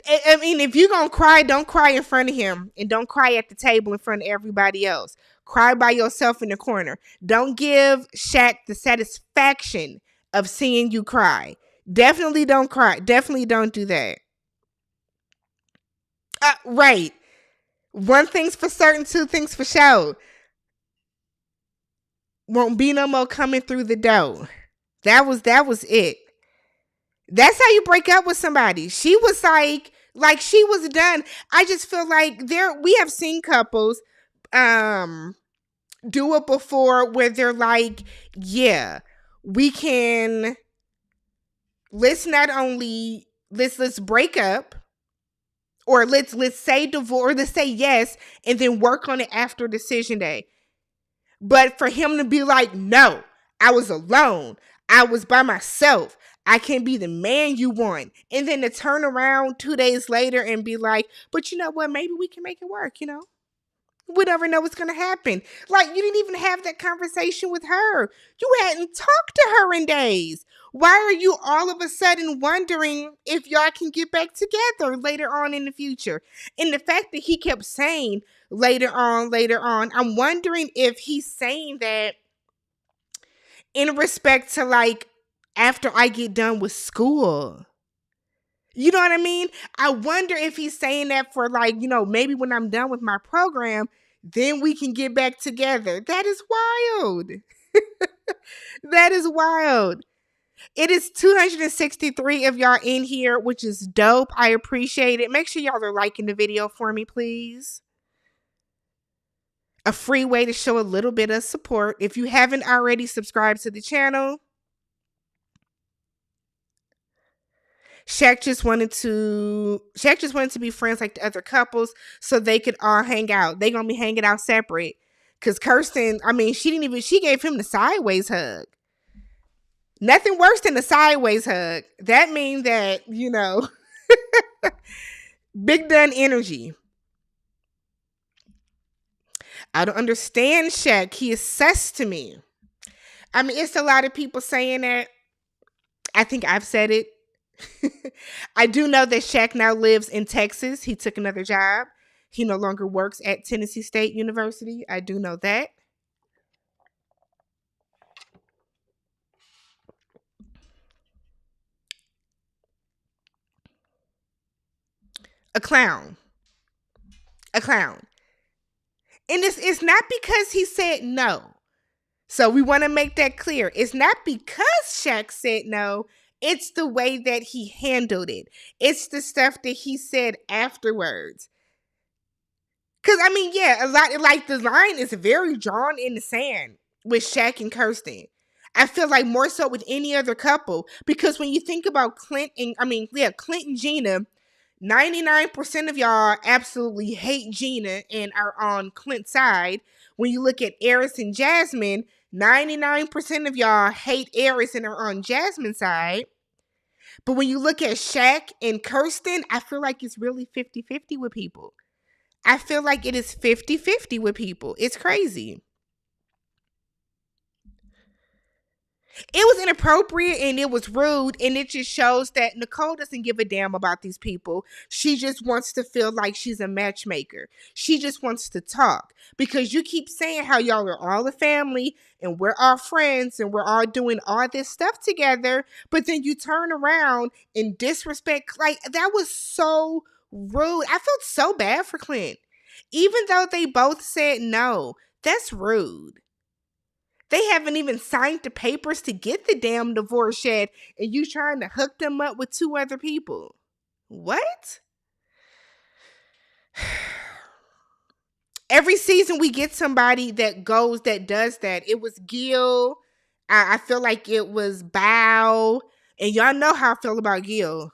I mean, if you're going to cry, don't cry in front of him. And don't cry at the table in front of everybody else. Cry by yourself in the corner. Don't give Shaq the satisfaction of seeing you cry. Definitely don't cry. Definitely don't do that. Right. One thing's for certain, two things for sure. Won't be no more coming through the door. That was it. That's how you break up with somebody. She was like she was done. I just feel like we have seen couples do it before where they're like, yeah, we can let's break up, or let's say divorce, or let's say yes, and then work on it after decision day. But for him to be like, no, I was alone. I was by myself. I can't be the man you want. And then to turn around 2 days later and be like, but you know what? Maybe we can make it work, We never know what's going to happen. Like, you didn't even have that conversation with her. You hadn't talked to her in days. Why are you all of a sudden wondering if y'all can get back together later on in the future? And the fact that he kept saying later on, I'm wondering if he's saying that in respect to like, after I get done with school. You know what I mean? I wonder if he's saying that for like, maybe when I'm done with my program, then we can get back together. That is wild. That is wild. It is 263 of y'all in here, which is dope. I appreciate it. Make sure y'all are liking the video for me, please. A free way to show a little bit of support. If you haven't already subscribed to the channel. Shaq just wanted to be friends like the other couples so they could all hang out. They gonna be hanging out separate. Cause Kirsten, I mean, she gave him the sideways hug. Nothing worse than a sideways hug. That means that, big done energy. I don't understand Shaq. He is sus to me. I mean, it's a lot of people saying that. I think I've said it. I do know that Shaq now lives in Texas. He took another job. He no longer works at Tennessee State University. I do know that. A clown. A clown. And it's not because he said no. So we want to make that clear. It's not because Shaq said no. It's the way that he handled it. It's the stuff that he said afterwards. Because, I mean, yeah, a lot, like, the line is very drawn in the sand with Shaq and Kirsten. I feel like more so with any other couple. Because when you think about Clint and Gina, 99% of y'all absolutely hate Gina and are on Clint's side. When you look at Eris and Jasmine, 99% of y'all hate Eris and are on Jasmine's side. But when you look at Shaq and Kirsten, I feel like it's really 50-50 with people. I feel like it is 50-50 with people. It's crazy. It was inappropriate and it was rude, and it just shows that Nicole doesn't give a damn about these people. She just wants to feel like she's a matchmaker. She just wants to talk because you keep saying how y'all are all a family and we're all friends and we're all doing all this stuff together, but then you turn around and disrespect. Like, that was so rude. I felt so bad for Clint. Even though they both said no, that's rude. They haven't even signed the papers to get the damn divorce yet, and you trying to hook them up with two other people. What? Every season we get somebody that does that. It was Gil. I feel like it was Bao. And y'all know how I feel about Gil.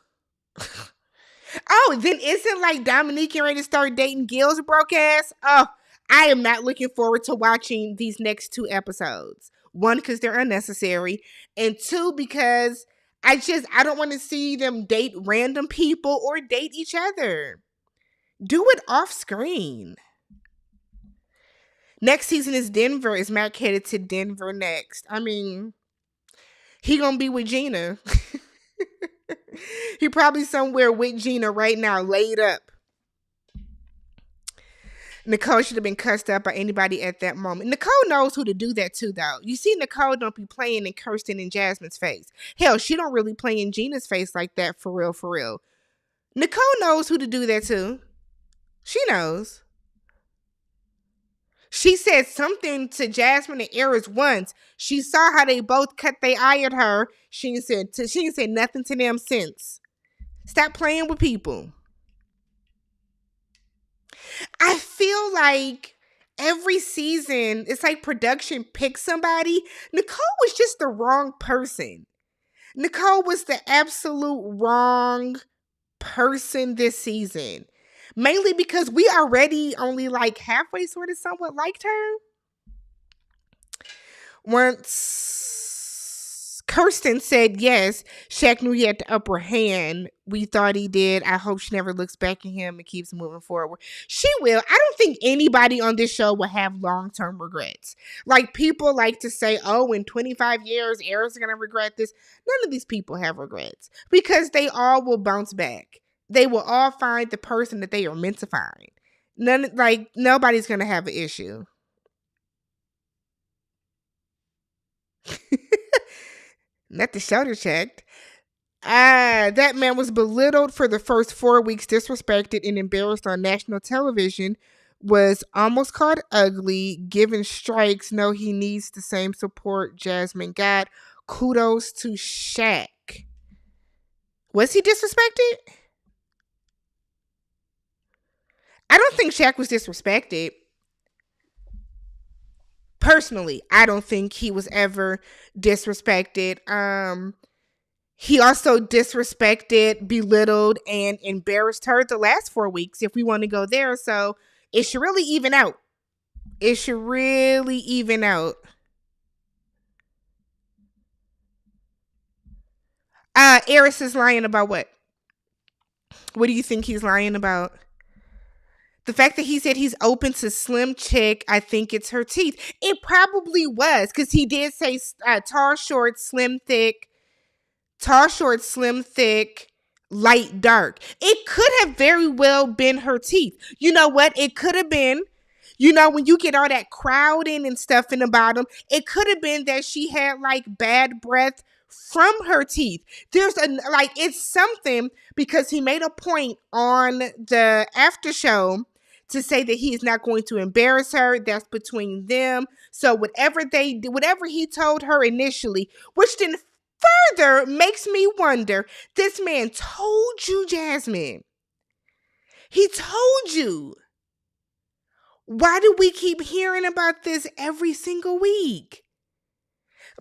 Oh, then isn't like Dominique ready to start dating Gil's broke ass? Oh, I am not looking forward to watching these next 2 episodes. 1, because they're unnecessary. And 2, because I don't want to see them date random people or date each other. Do it off screen. Next season is Denver. Is Mac headed to Denver next? I mean, he gonna be with Gina. He probably somewhere with Gina right now, laid up. Nicole should have been cussed out by anybody at that moment. Nicole knows who to do that to, though. You see, Nicole don't be playing in Kirsten and Jasmine's face. Hell, she don't really play in Gina's face like that, for real, for real. Nicole knows who to do that to. She knows. She said something to Jasmine and Eris once. She saw how they both cut their eye at her. She ain't said nothing to them since. Stop playing with people. I feel like every season, it's like production picks somebody. Nicole was just the wrong person. Nicole was the absolute wrong person this season. Mainly because we already only like halfway sort of somewhat liked her. Once Kirsten said yes, Shaq knew he had the upper hand. We thought he did. I hope she never looks back at him and keeps moving forward. She will. I don't think anybody on this show will have long-term regrets. Like, people like to say, oh, in 25 years, Eric's going to regret this. None of these people have regrets because they all will bounce back. They will all find the person that they are meant to find. Nobody's going to have an issue. Not the shoulder checked. That man was belittled for the first 4 weeks, disrespected and embarrassed on national television, was almost called ugly, given strikes. No, he needs the same support Jasmine got. Kudos to Shaq. Was he disrespected? I don't think Shaq was disrespected. Personally, I don't think he was ever disrespected. He also disrespected, belittled, and embarrassed her the last 4 weeks, if we want to go there. So it should really even out. It should really even out. Eris is lying about what? What do you think he's lying about? The fact that he said he's open to slim chick, I think it's her teeth. It probably was, because he did say tall, short, slim, thick, light, dark. It could have very well been her teeth. You know what? It could have been, when you get all that crowding and stuff in the bottom, it could have been that she had like bad breath from her teeth. It's something, because he made a point on the after show to say that he is not going to embarrass her. That's between them. So whatever he told her initially, which then further makes me wonder, this man told you, Jasmine. He told you. Why do we keep hearing about this every single week?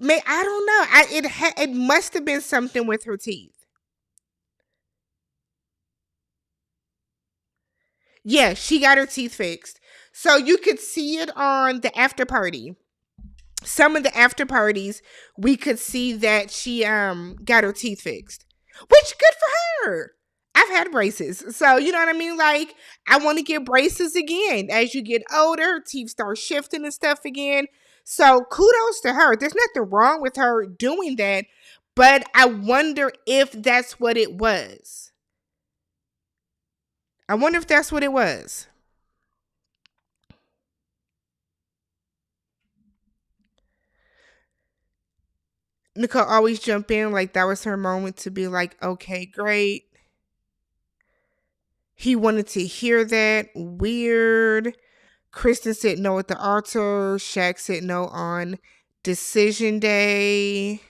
I don't know. It must have been something with her teeth. Yeah, she got her teeth fixed. So you could see it on the after party. Some of the after parties, we could see that she got her teeth fixed. Which, good for her. I've had braces. So, you know what I mean? Like, I want to get braces again. As you get older, teeth start shifting and stuff again. So, kudos to her. There's nothing wrong with her doing that. But I wonder if that's what it was. I wonder if that's what it was. Nicole always jump in like that was her moment to be like, okay, great. He wanted to hear that. Weird. Kirsten said no at the altar. Shaq said no on decision day.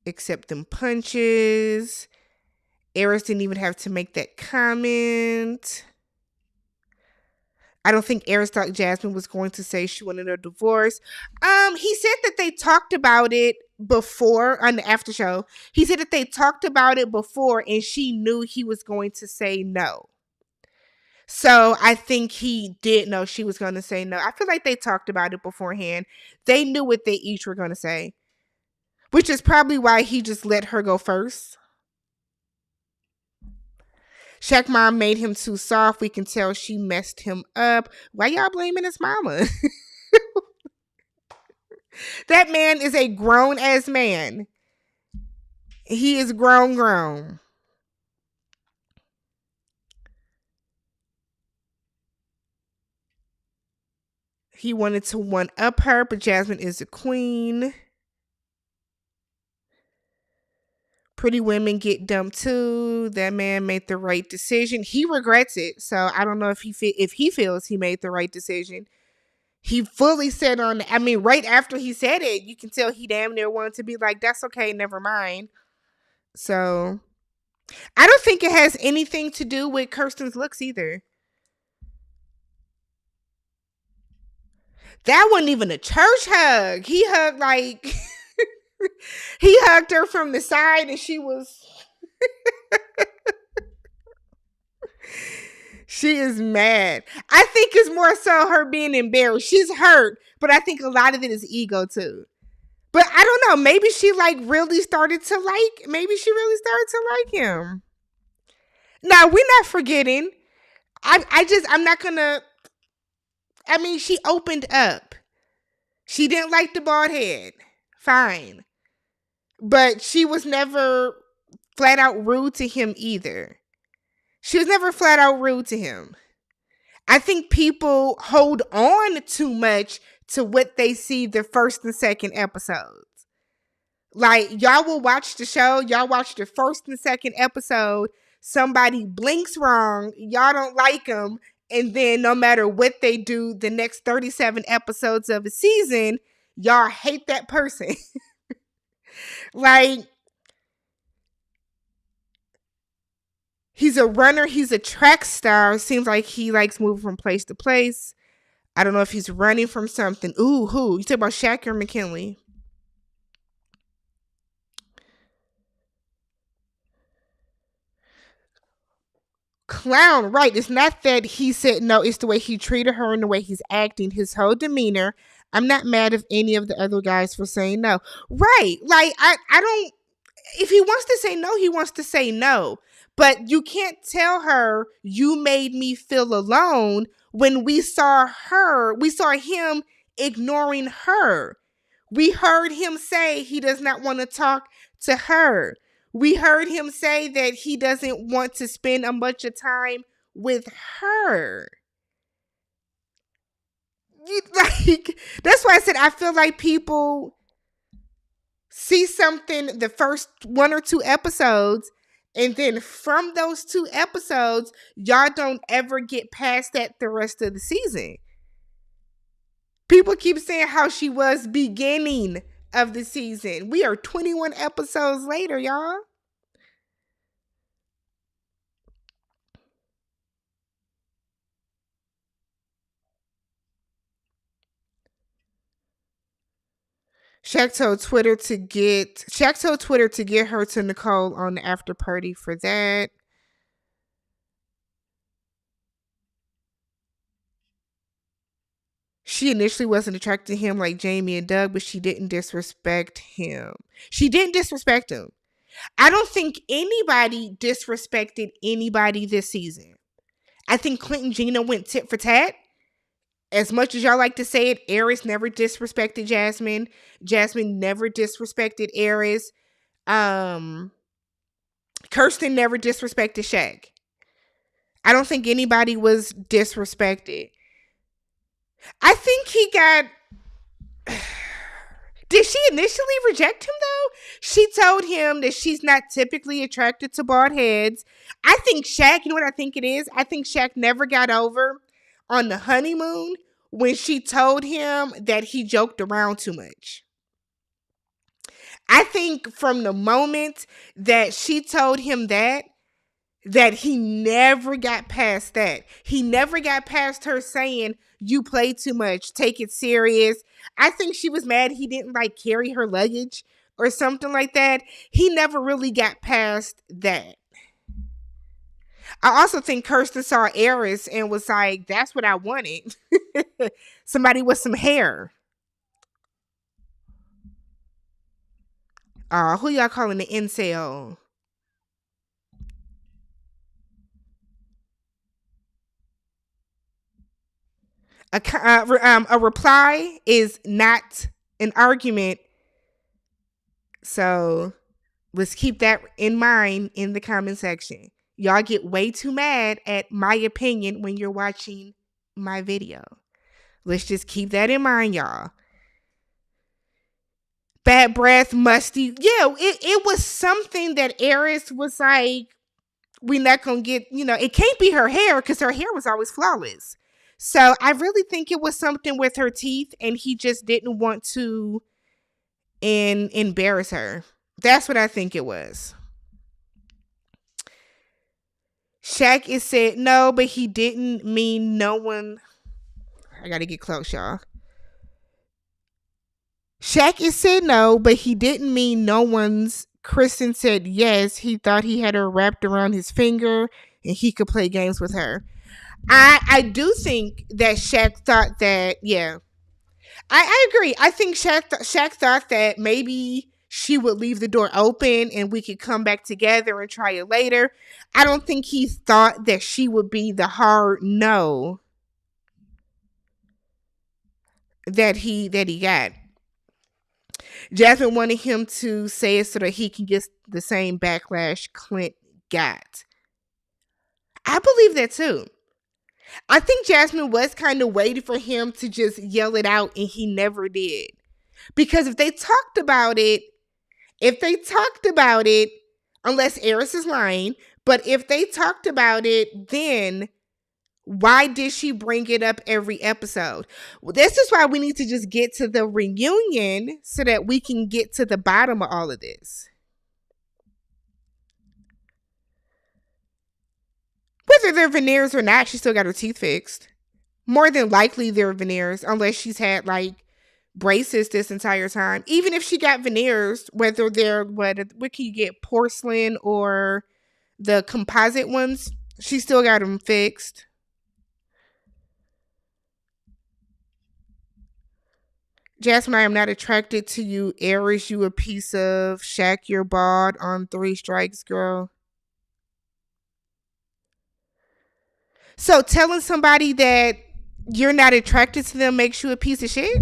Accept them punches. Eris didn't even have to make that comment. I don't think Eris thought Jasmine was going to say she wanted a divorce. He said that they talked about it before on the after show. He said that they talked about it before and she knew he was going to say no. So I think he did know she was going to say no. I feel like they talked about it beforehand. They knew what they each were going to say, which is probably why he just let her go first. Shaq mom made him too soft. We can tell she messed him up. Why y'all blaming his mama? That man is a grown-ass man. He is grown. He wanted to one-up her, but Jasmine is a queen. Pretty women get dumped too. That man made the right decision. He regrets it. So I don't know if he feels he made the right decision. He fully said right after he said it, you can tell he damn near wanted to be like, that's okay, never mind. So I don't think it has anything to do with Kirsten's looks either. That wasn't even a church hug. He hugged he hugged her from the side and she was she is mad. I think it's more so her being embarrassed. She's hurt, but I think a lot of it is ego too. But I don't know. Maybe she really started to like him. Now we're not forgetting. I'm not gonna. She opened up. She didn't like the bald head. Fine. But she was never flat out rude to him either. She was never flat out rude to him. I think people hold on too much to what they see the first and second episodes. Like, y'all will watch the show, y'all watch the first and second episode, somebody blinks wrong, y'all don't like them, and then no matter what they do, the next 37 episodes of a season, y'all hate that person. Like, he's a runner. He's a track star. Seems like he likes moving from place to place. I don't know if he's running from something. Ooh, who? You talk about Shaq or McKinley? clown, right? It's not that he said no, it's the way he treated her and the way he's acting, his whole demeanor. I'm not mad at any of the other guys for saying no. Right. Like, I don't, if he wants to say no, he wants to say no. But you can't tell her you made me feel alone when we saw him ignoring her. We heard him say he does not want to talk to her. We heard him say that he doesn't want to spend a bunch of time with her. Like, that's why I said I feel like people see something the first 1 or 2 episodes, and then from those 2 episodes, y'all don't ever get past that the rest of the season. People keep saying how she was beginning of the season. We are 21 episodes later, y'all. Shaq told Twitter to get her to Nicole on the after party for that. She initially wasn't attracted to him like Jamie and Doug, but she didn't disrespect him. I don't think anybody disrespected anybody this season. I think Clint and Gina went tit for tat. As much as y'all like to say it, Aries never disrespected Jasmine. Jasmine never disrespected Aries. Kirsten never disrespected Shaq. I don't think anybody was disrespected. I think he got... Did she initially reject him, though? She told him that she's not typically attracted to bald heads. I think Shaq, you know what I think it is? I think Shaq never got over on the honeymoon when she told him that he joked around too much. I think from the moment that she told him that he never got past that. He never got past her saying, you play too much, take it serious. I think she was mad he didn't like carry her luggage or something like that. He never really got past that. I also think Kirsten saw Aries and was like, that's what I wanted. Somebody with some hair. Who y'all calling the incel? A reply is not an argument. So let's keep that in mind in the comment section. Y'all get way too mad at my opinion when you're watching my video. Let's just keep that in mind, y'all. Bad breath, musty. Yeah, it was something that Aries was like, we're not going to get, it can't be her hair because her hair was always flawless. So I really think it was something with her teeth and he just didn't want to embarrass her. That's what I think it was. Shaq is said no, but he didn't mean no one. I got to get close, y'all. Shaq is said no, but he didn't mean no one's. Kristen said yes. He thought he had her wrapped around his finger and he could play games with her. I do think that Shaq thought that, yeah. I agree. I think Shaq thought that maybe she would leave the door open and we could come back together and try it later. I don't think he thought that she would be the hard no that he got. Jasmine wanted him to say it so that he can get the same backlash Clint got. I believe that too. I think Jasmine was kind of waiting for him to just yell it out, and he never did. Because if they talked about it, unless Aries is lying, but if they talked about it, then why did she bring it up every episode? Well, this is why we need to just get to the reunion so that we can get to the bottom of all of this. Whether they're veneers or not, she still got her teeth fixed. More than likely they're veneers, unless she's had like braces this entire time. Even if she got veneers, whether they're what can you get, porcelain or the composite ones, She still got them fixed. Jasmine, I am not attracted to you. Aries, you a piece of. Shaq, you're bald on 3 strikes, girl. So telling somebody that you're not attracted to them makes you a piece of shit?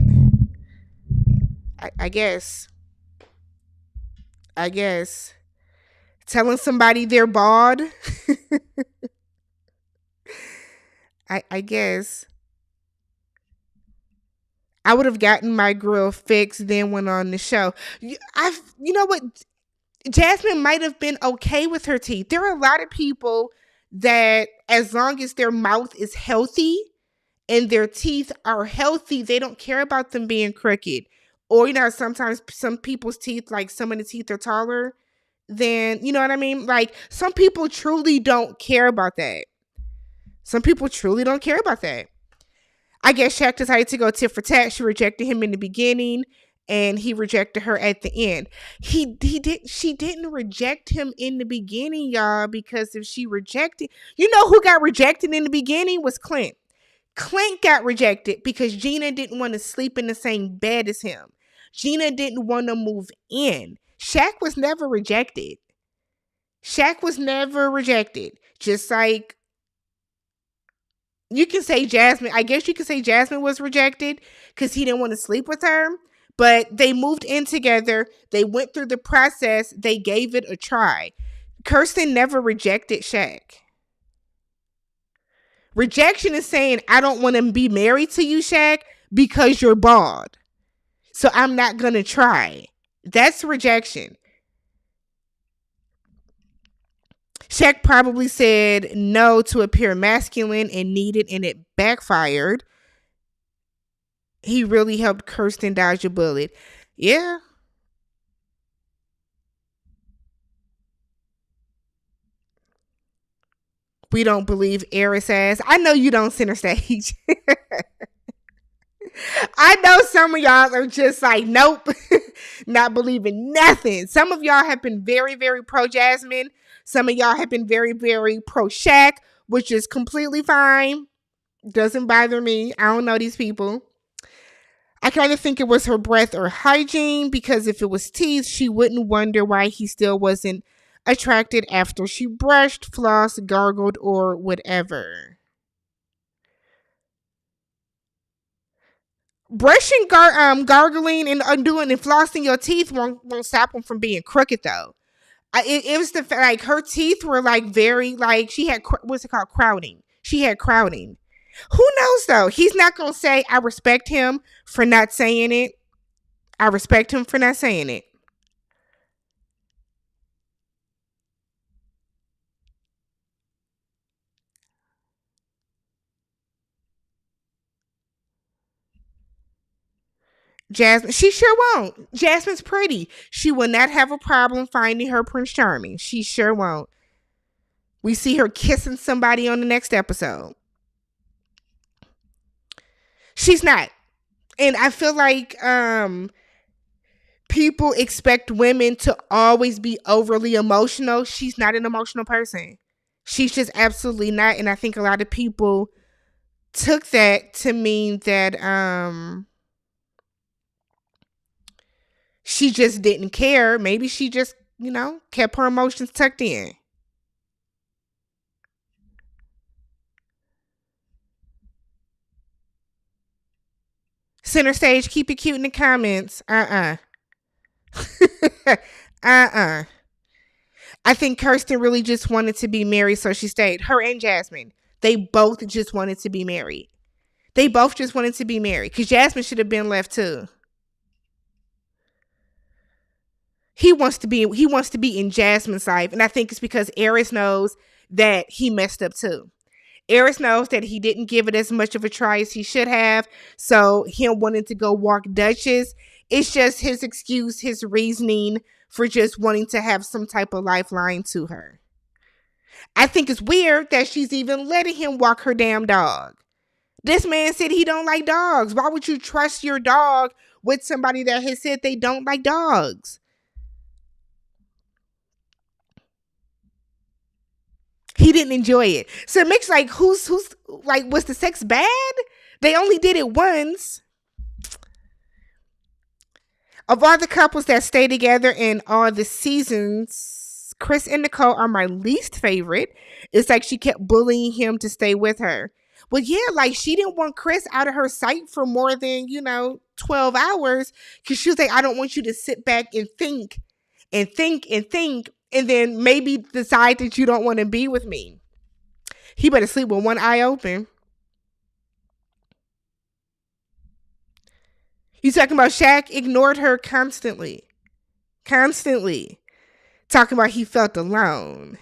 I guess. I guess. Telling somebody they're bald? I guess. I would have gotten my grill fixed, then went on the show. You know what? Jasmine might have been okay with her teeth. There are a lot of people that, as long as their mouth is healthy and their teeth are healthy, they don't care about them being crooked. Or, sometimes some people's teeth, like some of the teeth are taller than, you know what I mean? Like, some people truly don't care about that. Some people truly don't care about that. I guess Shaq decided to go tit for tat. She rejected him in the beginning, and he rejected her at the end. She didn't reject him in the beginning, y'all, because if she rejected, who got rejected in the beginning was Clint. Clint got rejected because Gina didn't want to sleep in the same bed as him. Gina didn't want to move in. Shaq was never rejected. Shaq was never rejected. Just like you can say Jasmine. I guess you could say Jasmine was rejected because he didn't want to sleep with her. But they moved in together. They went through the process. They gave it a try. Kirsten never rejected Shaq. Rejection is saying, I don't want to be married to you, Shaq, because you're bald. So I'm not going to try. That's rejection. Shaq probably said no to appear masculine and needed, and it backfired. He really helped Kirsten dodge a bullet. Yeah. We don't believe Eris ass. I know you don't center stage. I know some of y'all are just like, nope, not believing nothing. Some of y'all have been very, very pro Jasmine. Some of y'all have been very, very pro Shaq, which is completely fine. Doesn't bother me. I don't know these people. I kind of think it was her breath or hygiene, because if it was teeth, she wouldn't wonder why he still wasn't attracted after she brushed, flossed, gargled, or whatever. Brushing, gargling, and undoing and flossing your teeth won't stop them from being crooked, though. It was the fact, like, her teeth were like very, like, she had, what's it called, crowding. She had crowding. Who knows, though? He's not gonna say, I respect him for not saying it. I respect him for not saying it. Jasmine, she sure won't. Jasmine's pretty. She will not have a problem finding her Prince Charming. She sure won't. We see her kissing somebody on the next episode. She's not. And I feel like people expect women to always be overly emotional. She's not an emotional person. She's just absolutely not. And I think a lot of people took that to mean that she just didn't care. Maybe she just, kept her emotions tucked in. Center stage, keep it cute in the comments. I think Kirsten really just wanted to be married, so she stayed. Her and Jasmine. They both just wanted to be married. They both just wanted to be married. Because Jasmine should have been left too. He wants to be in Jasmine's life. And I think it's because Eris knows that he messed up too. Eris knows that he didn't give it as much of a try as he should have. So him wanting to go walk Duchess, it's just his excuse, his reasoning for just wanting to have some type of lifeline to her. I think it's weird that she's even letting him walk her damn dog. This man said he don't like dogs. Why would you trust your dog with somebody that has said they don't like dogs? He didn't enjoy it. So it makes like who's like, was the sex bad? They only did it once. Of all the couples that stay together in all the seasons, Chris and Nicole are my least favorite. It's like she kept bullying him to stay with her. Well, yeah, like she didn't want Chris out of her sight for more than, 12 hours because she was like, I don't want you to sit back and think and think and think and then maybe decide that you don't want to be with me. He better sleep with one eye open. You talking about Shaq ignored her constantly. Constantly. Talking about he felt alone.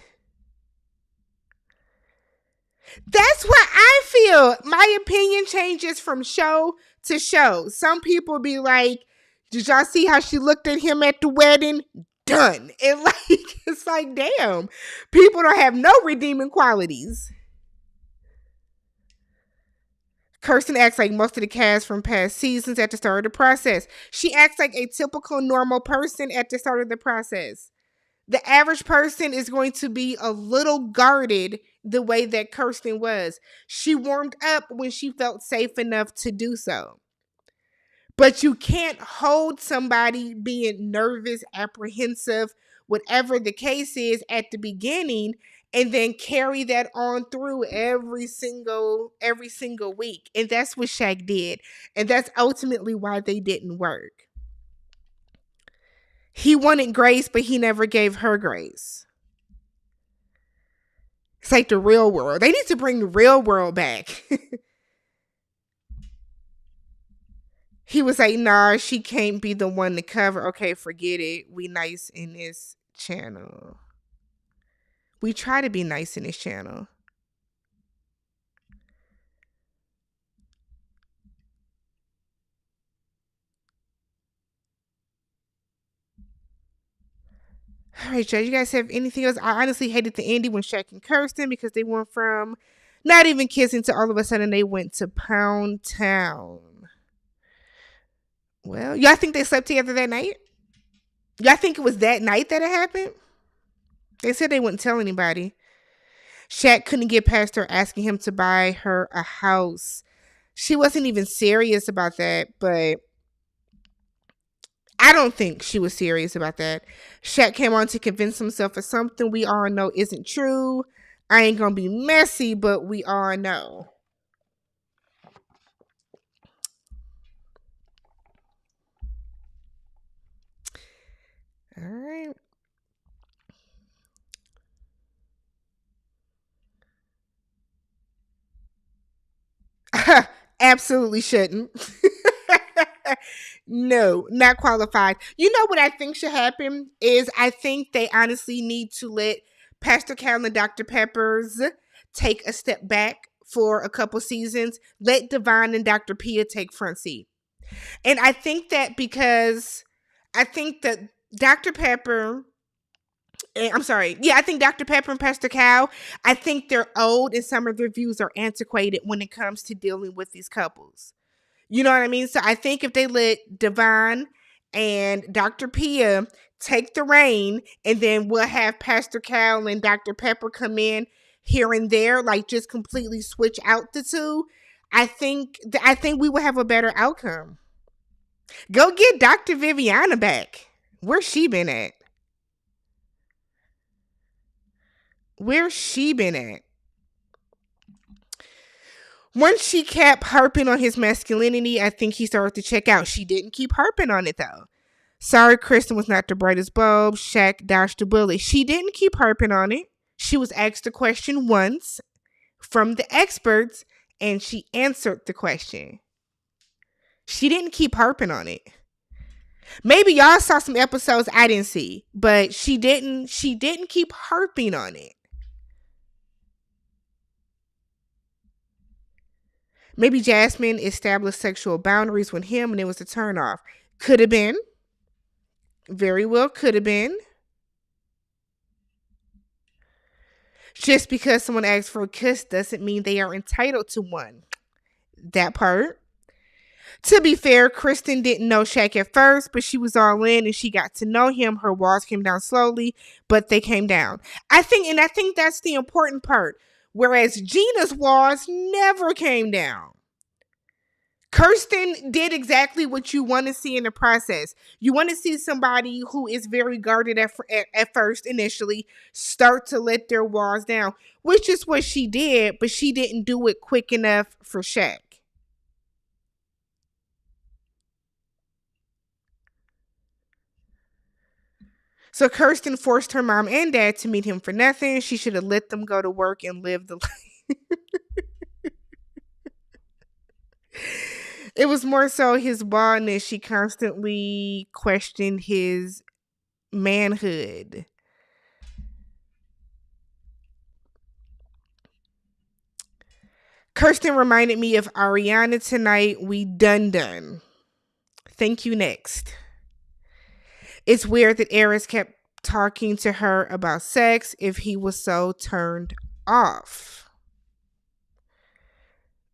That's what I feel. My opinion changes from show to show. Some people be like, did y'all see how she looked at him at the wedding? Done. And like, it's like, damn. People don't have no redeeming qualities. Kirsten acts like most of the cast from past seasons at the start of the process. She acts like a typical normal person at the start of the process. The average person is going to be a little guarded the way that Kirsten was. She warmed up when she felt safe enough to do so. But you can't hold somebody being nervous, apprehensive, whatever the case is at the beginning, and then carry that on through every single week. And that's what Shaq did. And that's ultimately why they didn't work. He wanted grace, but he never gave her grace. It's like the real world. They need to bring the real world back. He was like, nah, she can't be the one to cover. Okay, forget it. We nice in this channel. We try to be nice in this channel. All right, y'all. You guys have anything else? I honestly hated the ending when Shaq and Kirsten because they went from not even kissing to all of a sudden they went to Pound Town. Well, y'all think they slept together that night? Y'all think it was that night that it happened? They said they wouldn't tell anybody. Shaq couldn't get past her asking him to buy her a house. She wasn't even serious about that, but I don't think she was serious about that. Shaq came on to convince himself of something we all know isn't true. I ain't gonna be messy, but we all know. All right. Absolutely shouldn't. No, not qualified. You know what I think should happen is I think they honestly need to let Pastor Cal and Dr. Peppers take a step back for a couple seasons. Let Divine and Dr. Pia take front seat. And I think that because I think that Dr. Pepper I think Dr. Pepper and Pastor Cal, I think they're old and some of their views are antiquated when it comes to dealing with these couples. You know what I mean? So I think if they let Divine and Dr. Pia take the reign and then we'll have Pastor Cal and Dr. Pepper come in here and there, like just completely switch out the two, I think we will have a better outcome. Go get Dr. Viviana back. Where's she been at? Where's she been at? Once she kept harping on his masculinity, I think he started to check out. She didn't keep harping on it though. Sorry, Kirsten was not the brightest bulb. Shaq dodged the bullet. She didn't keep harping on it. She was asked a question once from the experts and she answered the question. She didn't keep harping on it. Maybe y'all saw some episodes I didn't see, but she didn't keep harping on it. Maybe Jasmine established sexual boundaries with him and it was a turnoff. Could have been. Very well could have been. Just because someone asks for a kiss doesn't mean they are entitled to one. That part. To be fair, Kirsten didn't know Shaq at first, but she was all in and she got to know him. Her walls came down slowly, but they came down. I think that's the important part. Whereas Gina's walls never came down. Kirsten did exactly what you want to see in the process. You want to see somebody who is very guarded at first initially start to let their walls down, which is what she did, but she didn't do it quick enough for Shaq. So Kirsten forced her mom and dad to meet him for nothing. She should have let them go to work and live the life. It was more so his baldness. She constantly questioned his manhood. Kirsten reminded me of Ariana tonight. We done. Thank you, next. It's weird that Eris kept talking to her about sex if he was so turned off.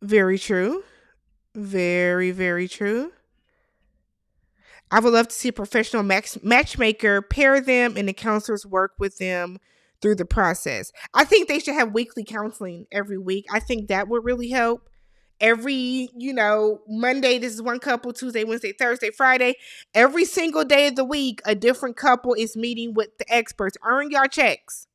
Very true. Very, very true. I would love to see a professional matchmaker pair them and the counselors work with them through the process. I think they should have weekly counseling every week. I think that would really help. Every, Monday, this is one couple, Tuesday, Wednesday, Thursday, Friday. Every single day of the week, a different couple is meeting with the experts. Earn your checks.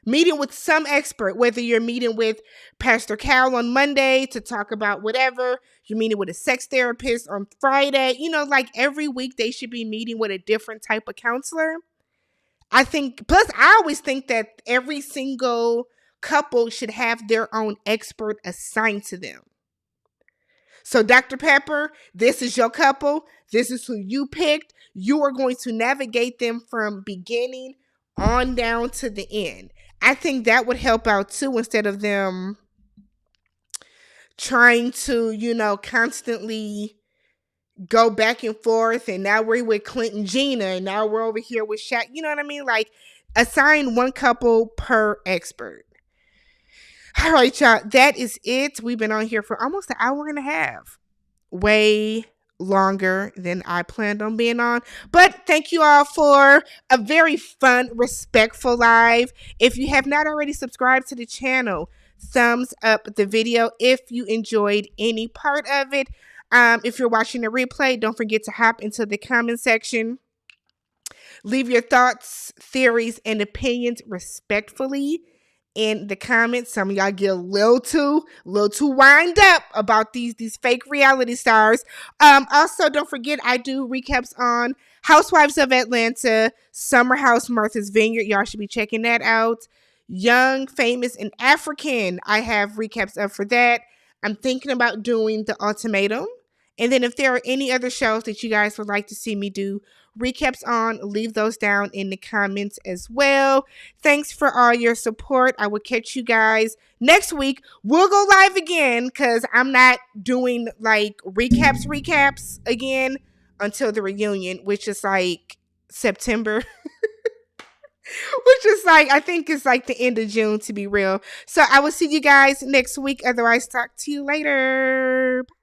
Meeting with some expert, whether you're meeting with Pastor Cal on Monday to talk about whatever, you're meeting with a sex therapist on Friday, like every week they should be meeting with a different type of counselor. I think, plus I always think that every single couple should have their own expert assigned to them. So Dr. Pepper, this is your couple. This is who you picked. You are going to navigate them from beginning on down to the end. I think that would help out too, instead of them trying to, constantly go back and forth. And now we're with Clint and Gina, and now we're over here with Shaq. You know what I mean? Like, assign one couple per expert. All right, y'all. That is it. We've been on here for almost an hour and a half. Way longer than I planned on being on. But thank you all for a very fun, respectful live. If you have not already subscribed to the channel, thumbs up the video if you enjoyed any part of it. If you're watching the replay, don't forget to hop into the comment section. Leave your thoughts, theories, and opinions respectfully in the comments. Some of y'all get a little too wind up about these fake reality stars. Also, don't forget, I do recaps on Housewives of Atlanta, Summer House, Martha's Vineyard. Y'all should be checking that out. Young, Famous, and African, I have recaps up for that. I'm thinking about doing The Ultimatum. And then if there are any other shows that you guys would like to see me do recaps on, leave those down in the comments as well. Thanks for all your support. I will catch you guys next week. We'll go live again because I'm not doing like recaps again until the reunion, which is like September. Which is like, I think it's like the end of June, to be real. So I will see you guys next week. Otherwise, talk to you later. Bye.